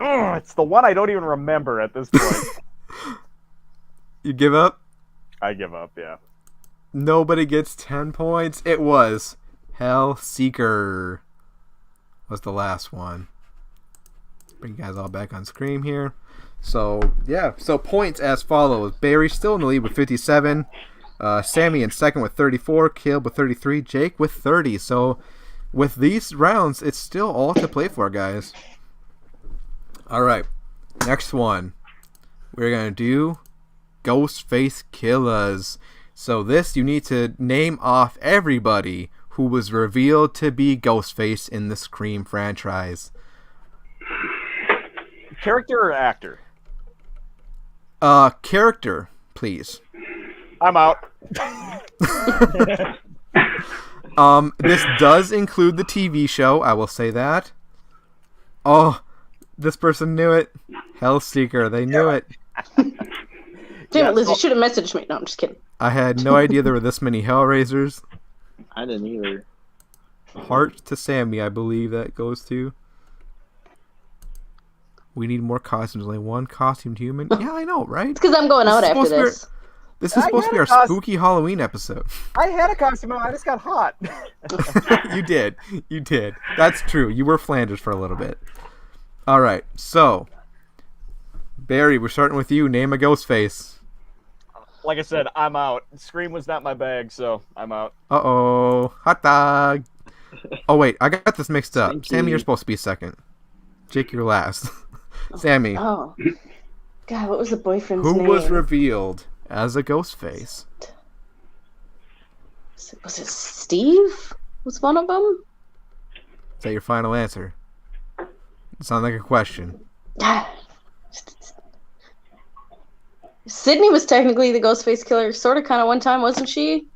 D: It's the one I don't even remember at this point.
C: You give up?
D: I give up, yeah.
C: Nobody gets 10 points. It was Hellseeker. Was the last one. Bring you guys all back on screen here. So, yeah. So, points as follows. Barry still in the lead with 57. Sammy in second with 34. Caleb with 33. Jake with 30. So, with these rounds, it's still all to play for, guys. All right. Next one. We're going to do Ghostface Killers. So, this, you need to name off everybody who was revealed to be Ghostface in the Scream franchise.
D: Character or actor?
C: Character, please.
D: I'm out.
C: This does include the TV show, I will say that. Oh, this person knew it. Hellseeker, they knew it.
G: Damn it, Liz, you should have messaged me. No, I'm just kidding.
C: I had no idea there were this many Hellraisers.
F: I didn't either.
C: Heart to Sammy, I believe that goes to. We need more costumes. Only 1 costumed human. Yeah, I know, right?
G: It's because I'm going out after this.
C: This is supposed to be our spooky Halloween episode.
D: I had a costume on. I just got hot.
C: You did. That's true. You were Flanders for a little bit. All right. So, Barry, we're starting with you. Name a Ghostface.
D: Like I said, I'm out. Scream was not my bag, so I'm out.
C: Uh-oh. Hot dog. Oh, wait. I got this mixed up.
F: Thank
C: Sammy,
F: you.
C: you're supposed to be second. Jake, you're last. Sammy.
G: Oh. God, what was the boyfriend's
C: Who
G: name?
C: was revealed as a Ghostface?
G: Was it Steve? Was one of them?
C: Is that your final answer? It sounds like a question.
G: Sydney was technically the Ghostface killer, sort of, kind of one time, wasn't she?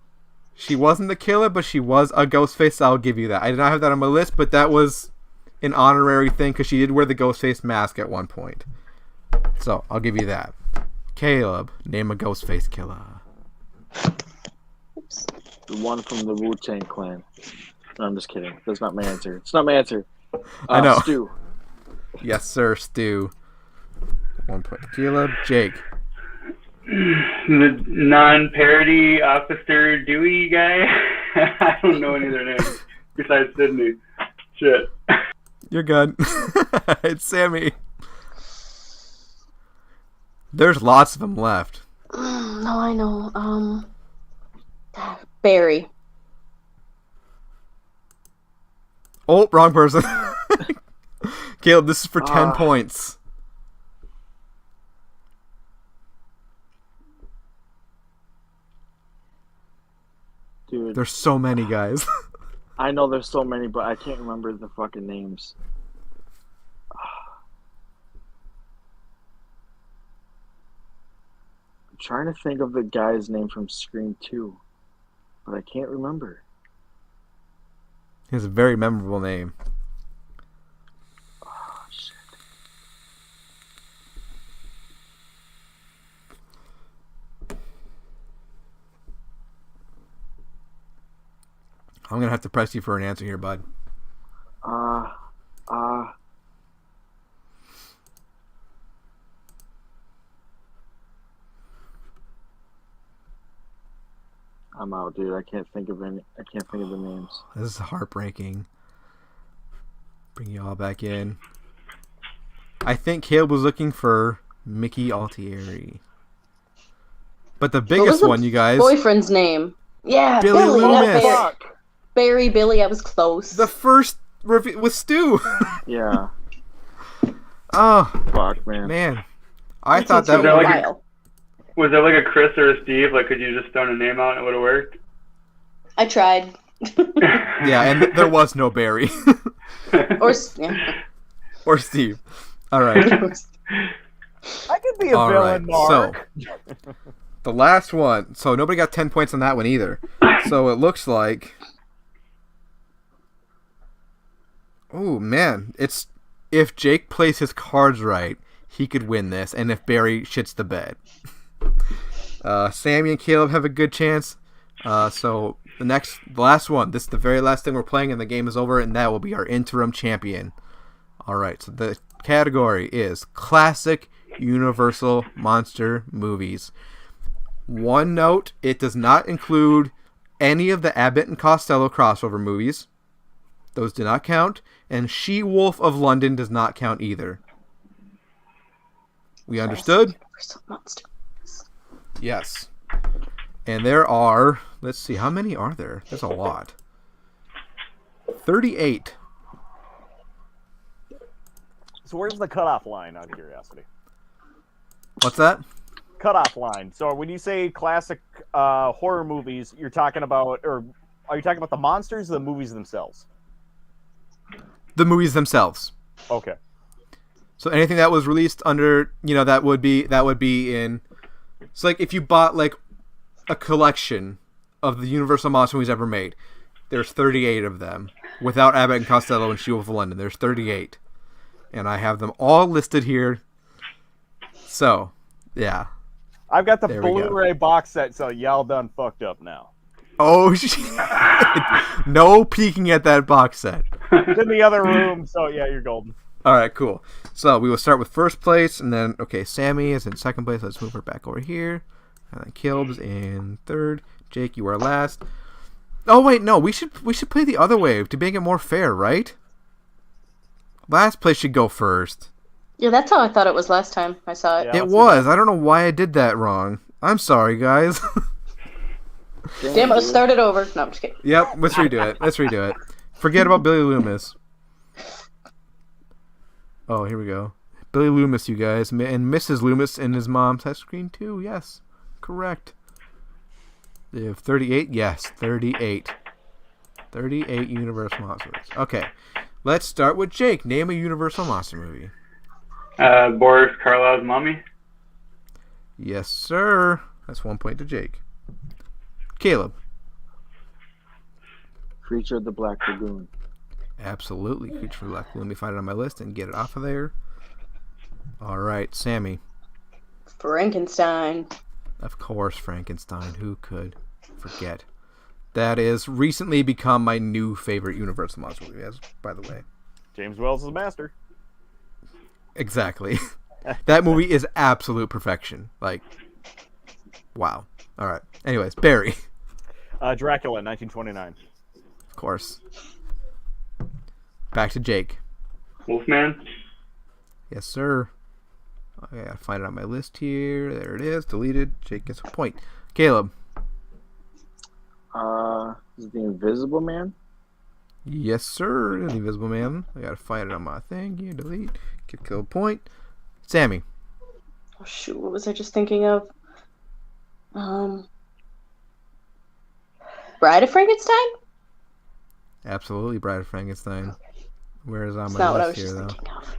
C: She wasn't the killer, but she was a Ghostface. I'll give you that. I did not have that on my list, but that was an honorary thing because she did wear the Ghostface mask at one point. So, I'll give you that. Caleb, name a Ghostface killer.
G: Oops.
F: The one from the Wu-Tang Clan. No, I'm just kidding. That's not my answer. It's not my answer.
C: I know.
F: Stu.
C: Yes, sir, Stu. 1 point. Caleb, Jake.
E: The non-parody Officer Dewey guy. I don't know any of their names besides Sydney. Shit.
C: You're good. It's Sammy. There's lots of them left.
G: No, I know. Barry.
C: Oh, wrong person. Caleb, this is for 10 points. There's so many guys.
F: I know there's so many, but I can't remember the fucking names. I'm trying to think of the guy's name from Scream 2, but I can't remember.
C: He has a very memorable name.
F: Oh, shit.
C: I'm gonna have to press you for an answer here, bud.
F: I'm out, dude. I can't think of the names.
C: This is heartbreaking. Bring you all back in. I think Caleb was looking for Mickey Altieri. But the biggest one, you guys...
G: boyfriend's name. Yeah,
C: Billy
G: Billy.
C: Loomis.
G: Not Barry, Billy, I was close.
C: The first review with Stu.
F: Yeah.
C: Oh,
F: Fuck, man.
C: I thought that
E: was... Was there like a Chris or a Steve? Like, could you just throw a name out and it would have worked?
G: I tried.
C: Yeah, and there was no Barry. Or Steve. All right.
D: I could be a villain, Mark.
C: So, the last one. So, nobody got 10 points on that one either. So, it looks like... Oh, man. It's... If Jake plays his cards right, he could win this. And if Barry shits the bed. Sammy and Caleb have a good chance. So the last one. This is the very last thing we're playing, and the game is over, and that will be our interim champion. All right. So the category is classic Universal monster movies. One note: it does not include any of the Abbott and Costello crossover movies. Those do not count, and She-Wolf of London does not count either. We understood?
G: Universal monster.
C: Yes. And there are, let's see, how many are there? There's a lot. 38.
D: So where's the cutoff line, out of curiosity?
C: What's that?
D: Cutoff line. So when you say classic horror movies, you're talking about, or are you talking about the monsters or the movies themselves?
C: The movies themselves.
D: Okay.
C: So anything that was released under, that would be in... So, like, if you bought, like, a collection of the Universal monster movies ever made, there's 38 of them. Without Abbott and Costello and She-Wolf of London, there's 38. And I have them all listed here. So, yeah.
D: I've got the Blu-ray box set, so y'all done fucked up now.
C: Oh, shit. No peeking at that box set.
D: It's in the other room, so yeah, you're golden.
C: All right, cool. So we will start with first place, and then, okay, Sammy is in second place. Let's move her back over here. And then Caleb's in third. Jake, you are last. Oh, wait, no. We should play the other way to make it more fair, right? Last place should go first.
G: Yeah, that's how I thought it was last time I saw it.
D: Yeah,
C: it was. I don't know why I did that wrong. I'm sorry, guys.
G: Damn it, let's start it over. No, I'm just kidding.
C: Yep, let's redo it. Forget about Billy Loomis. Oh, here we go. Billy Loomis, you guys. And Mrs. Loomis and his mom. Touch screen too. Yes. Correct. They have 38. Yes, 38. 38 Universal monsters. Okay. Let's start with Jake. Name a Universal monster movie.
E: Boris Karloff's Mummy.
C: Yes, sir. That's 1 point to Jake. Caleb.
F: Creature of the Black Lagoon.
C: Absolutely. Creature of the Black Lagoon. Let me find it on my list and get it off of there. All right, Sammy.
G: Frankenstein.
C: Of course, Frankenstein. Who could forget? That has recently become my new favorite Universal monster movie, by the way.
D: James Wells is a master.
C: Exactly. That movie is absolute perfection. Like, wow. All right. Anyways, Barry.
D: Dracula, 1929.
C: Of course. Back to Jake.
E: Wolfman.
C: Yes, sir. Okay, I gotta find it on my list here. There it is. Deleted. Jake gets a point. Caleb.
F: Is it The Invisible Man?
C: Yes, sir. The Invisible Man. I gotta find it on my thing here. Delete. Give Caleb a point. Sammy.
G: Oh shoot, what was I just thinking of? Bride of Frankenstein?
C: Absolutely, Bride of Frankenstein. Where is it on
G: It's
C: my
G: not what I
C: list
G: was
C: here,
G: just
C: though?
G: thinking of.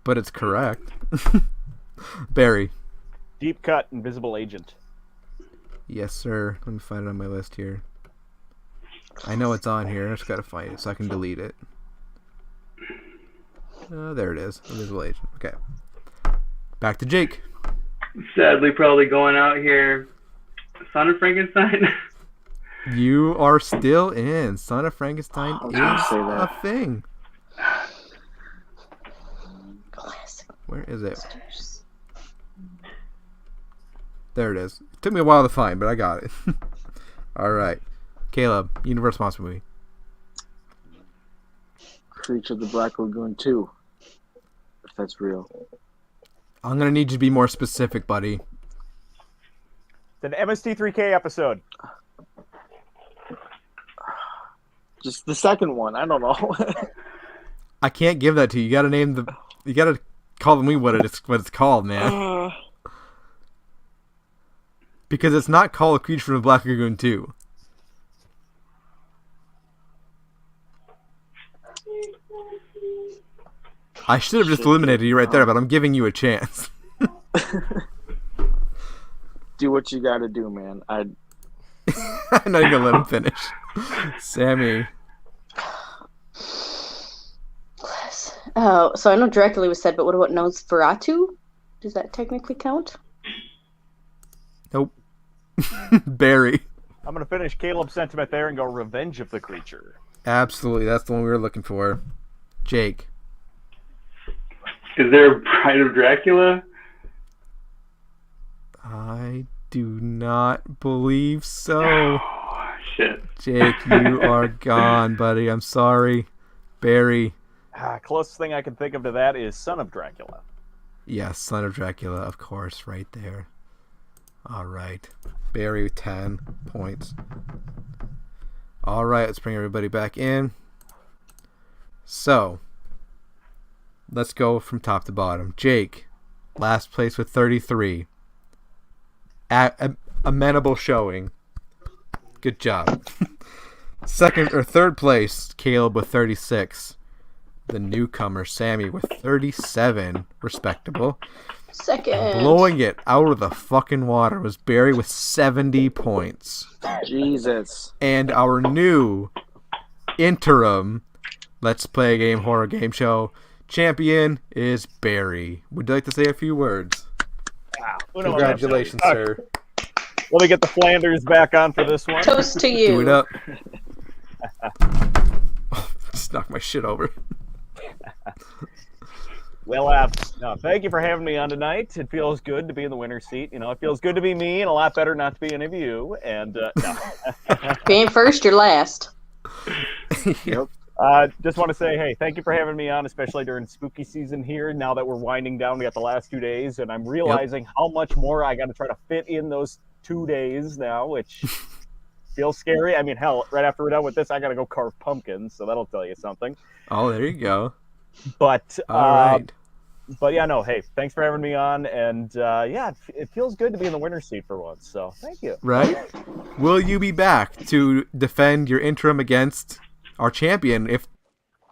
C: But it's correct. Barry.
D: Deep Cut, Invisible Agent.
C: Yes, sir. Let me find it on my list here. I know it's on here. I just gotta find it so I can delete it. There it is. Invisible Agent. Okay. Back to Jake.
E: Sadly, probably going out here. Son of Frankenstein.
C: You are still in. Son of Frankenstein is a thing.
G: Classic.
C: Where is it? There it is. It took me a while to find, but I got it. All right. Caleb, Universal Monster movie.
F: Creature of the Black Lagoon 2. If that's real.
C: I'm going to need you to be more specific, buddy.
D: It's an MST3K episode.
F: Just the second one. I don't know.
C: I can't give that to you. You got to name the... You got to call me what it's called, man. Because it's not called Creature from the Black Lagoon 2. I should have just eliminated you right there, but I'm giving you a chance.
F: Do what you gotta do, man.
C: I'm not even gonna let him finish. Sammy.
G: Oh, so I know Dracula was said, but what about Nosferatu? Does that technically count?
C: Nope. Barry.
D: I'm going to finish Caleb's sentiment there and go Revenge of the Creature.
C: Absolutely. That's the one we were looking for. Jake.
E: Is there a Bride of Dracula?
C: I do not believe so.
E: Oh, shit.
C: Jake, you are gone, buddy. I'm sorry. Barry.
D: Closest thing I can think of to that is Son of Dracula.
C: Yes, Son of Dracula, of course, right there. All right. Barry with 10 points. All right, let's bring everybody back in. So, let's go from top to bottom. Jake, last place with 33. Amenable showing. Good job. Second or third place, Caleb with 36. The newcomer, Sammy, with 37. Respectable.
G: Second.
C: And blowing it out of the fucking water was Barry with 70 points.
F: Jesus.
C: And our new interim Let's Play a Game horror game show champion is Barry. Would you like to say a few words?
D: Wow.
C: Congratulations, sir.
D: Let me get the Flanders back on for this one.
G: Toast to you.
C: Do it up. Just knock my shit over.
D: Well, no, thank you for having me on tonight. It feels good to be in the winner's seat. You know, it feels good to be me and a lot better not to be any of you. And no.
G: Being first, you're last.
C: Yep.
D: Just want to say, hey, thank you for having me on, especially during spooky season here. Now that we're winding down, we got the last 2 days, and I'm realizing how much more I got to try to fit in those 2 days now, which feels scary. I mean, hell, right after we're done with this, I got to go carve pumpkins, so that'll tell you something.
C: Oh, there you go.
D: But
C: all right.
D: But yeah, no, hey, thanks for having me on, and yeah, it feels good to be in the winner's seat for once. So thank you.
C: Right? Will you be back to defend your interim against our champion if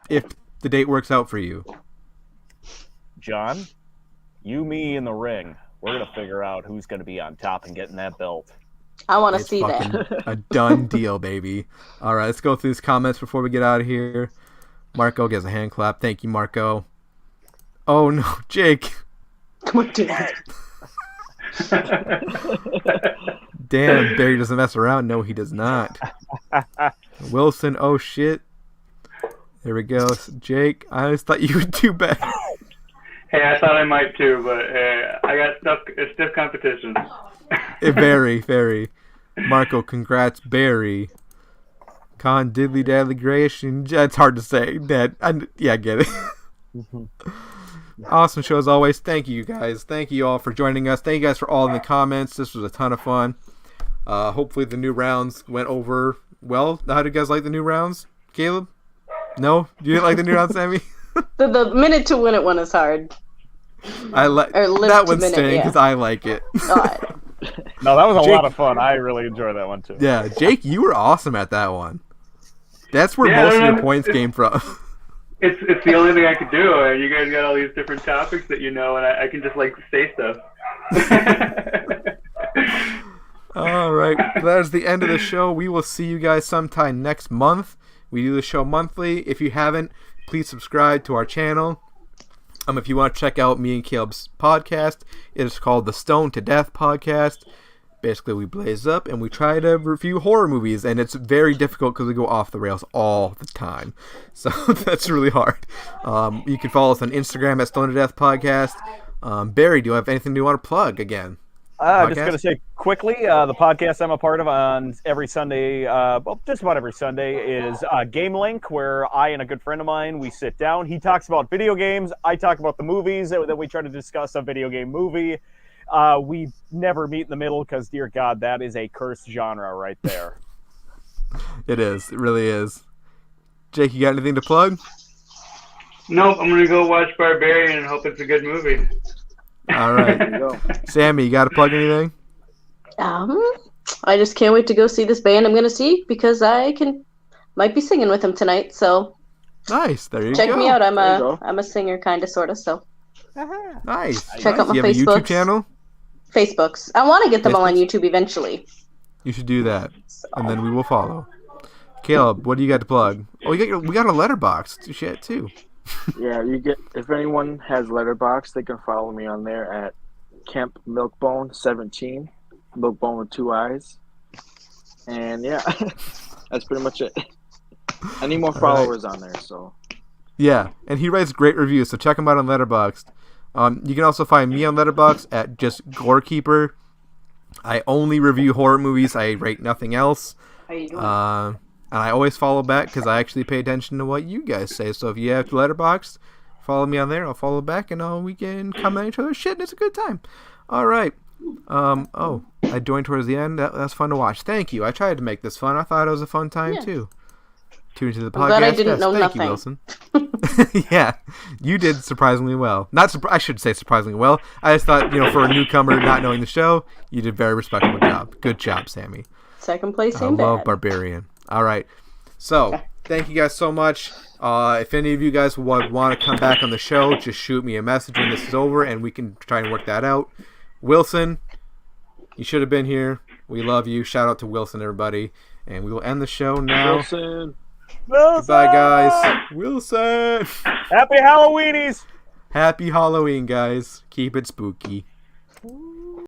C: the date works out for you?
D: John, you, me in the ring. We're gonna figure out who's gonna be on top and getting that belt.
G: I want to
C: It's
G: see
C: fucking
G: that.
C: a done deal, baby. All right, let's go through these comments before we get out of here. Marco gives a hand clap. Thank you, Marco. Oh no, Jake.
G: Come on, Dad.
C: Damn, Barry doesn't mess around. No, he does not. Wilson, oh shit. There we go. Jake, I just thought you would do better.
E: Hey, I thought I might too, but I got stiff competition.
C: Very, very. Marco, congrats, Barry. Con Diddly Dadly Grayish. It's hard to say. Yeah, I get it. Awesome show as always. Thank you guys. Thank you all for joining us. Thank you guys for all in the comments. This was a ton of fun. Hopefully the new rounds went over well. How did you guys like the new rounds? Caleb? No? You didn't like the new rounds, Sammy?
G: The minute to win it one is hard.
C: I like
G: Or live
C: that
G: to
C: one's
G: minute,
C: staying
G: yeah.
C: because I like it.
G: All right.
D: No, that was a
C: Jake-
D: lot of fun. I really enjoyed that one too.
C: Yeah, Jake, you were awesome at that one. That's where
E: Yeah,
C: most of your
E: man,
C: points came from.
E: It's the only thing I could do. You guys got all these different topics that you know, and I can just like say stuff.
C: All right, that is the end of the show. We will see you guys sometime next month. We do the show monthly. If you haven't, please subscribe to our channel. If you want to check out me and Caleb's podcast, it is called the Stone to Death Podcast. Basically, we blaze up and we try to review horror movies, and it's very difficult because we go off the rails all the time. So that's really hard. You can follow us on Instagram at Stone to Death Podcast. Barry, do you have anything you want to plug again?
D: Just going to say quickly, the podcast I'm a part of on every Sunday, well, just about every Sunday, is Game Link, where I and a good friend of mine, we sit down. He talks about video games. I talk about the movies that we try to discuss a video game movie. We never meet in the middle because, dear God, that is a cursed genre right there.
C: It is. It really is. Jake, you got anything to plug?
E: Nope, I'm gonna go watch Barbarian and hope it's a good movie.
C: All right. Sammy, you got to plug anything?
G: I just can't wait to go see this band I'm going to see because might be singing with them tonight. So
C: Nice. There you go.
G: check me out. I'm
F: There you go.
G: a singer, kind of, sort of. So
C: Nice.
G: Check out my
C: You have a YouTube
G: Facebooks.
C: channel?
G: Facebooks. I want to get them all on
C: Facebooks.
G: YouTube eventually.
C: You should do that, and then we will follow. Caleb, what do you got to plug? Oh, we got a letterbox shit too.
F: Yeah, if anyone has Letterboxd, they can follow me on there at Kemp Milkbone17, Milkbone with 2 eyes. And yeah, that's pretty much it. I need more followers on there, so.
C: Yeah, and he writes great reviews, so check him out on Letterboxd. You can also find me on Letterboxd at just Gorekeeper. I only review horror movies. I rate nothing else.
G: How you doing?
C: And I always follow back because I actually pay attention to what you guys say. So if you have Letterboxd, follow me on there. I'll follow back, and we can comment on each other's shit, and it's a good time. All right. I joined towards the end. That's fun to watch. Thank you. I tried to make this fun. I thought it was a fun time too. Tune into the podcast.
G: I'm glad I didn't know
C: Thank
G: nothing.
C: you, Wilson. Yeah, you did surprisingly well. I should say surprisingly well. I just thought, for a newcomer not knowing the show, you did a very respectable job. Good job, Sammy.
G: Second place
C: I
G: ain't
C: love
G: bad.
C: Barbarian. All right. So, thank you guys so much. If any of you guys want to come back on the show, just shoot me a message when this is over, and we can try and work that out. Wilson, you should have been here. We love you. Shout out to Wilson, everybody. And we will end the show now.
F: Wilson.
C: Goodbye, guys. Wilson.
D: Happy Halloweenies!
C: Happy Halloween, guys. Keep it spooky.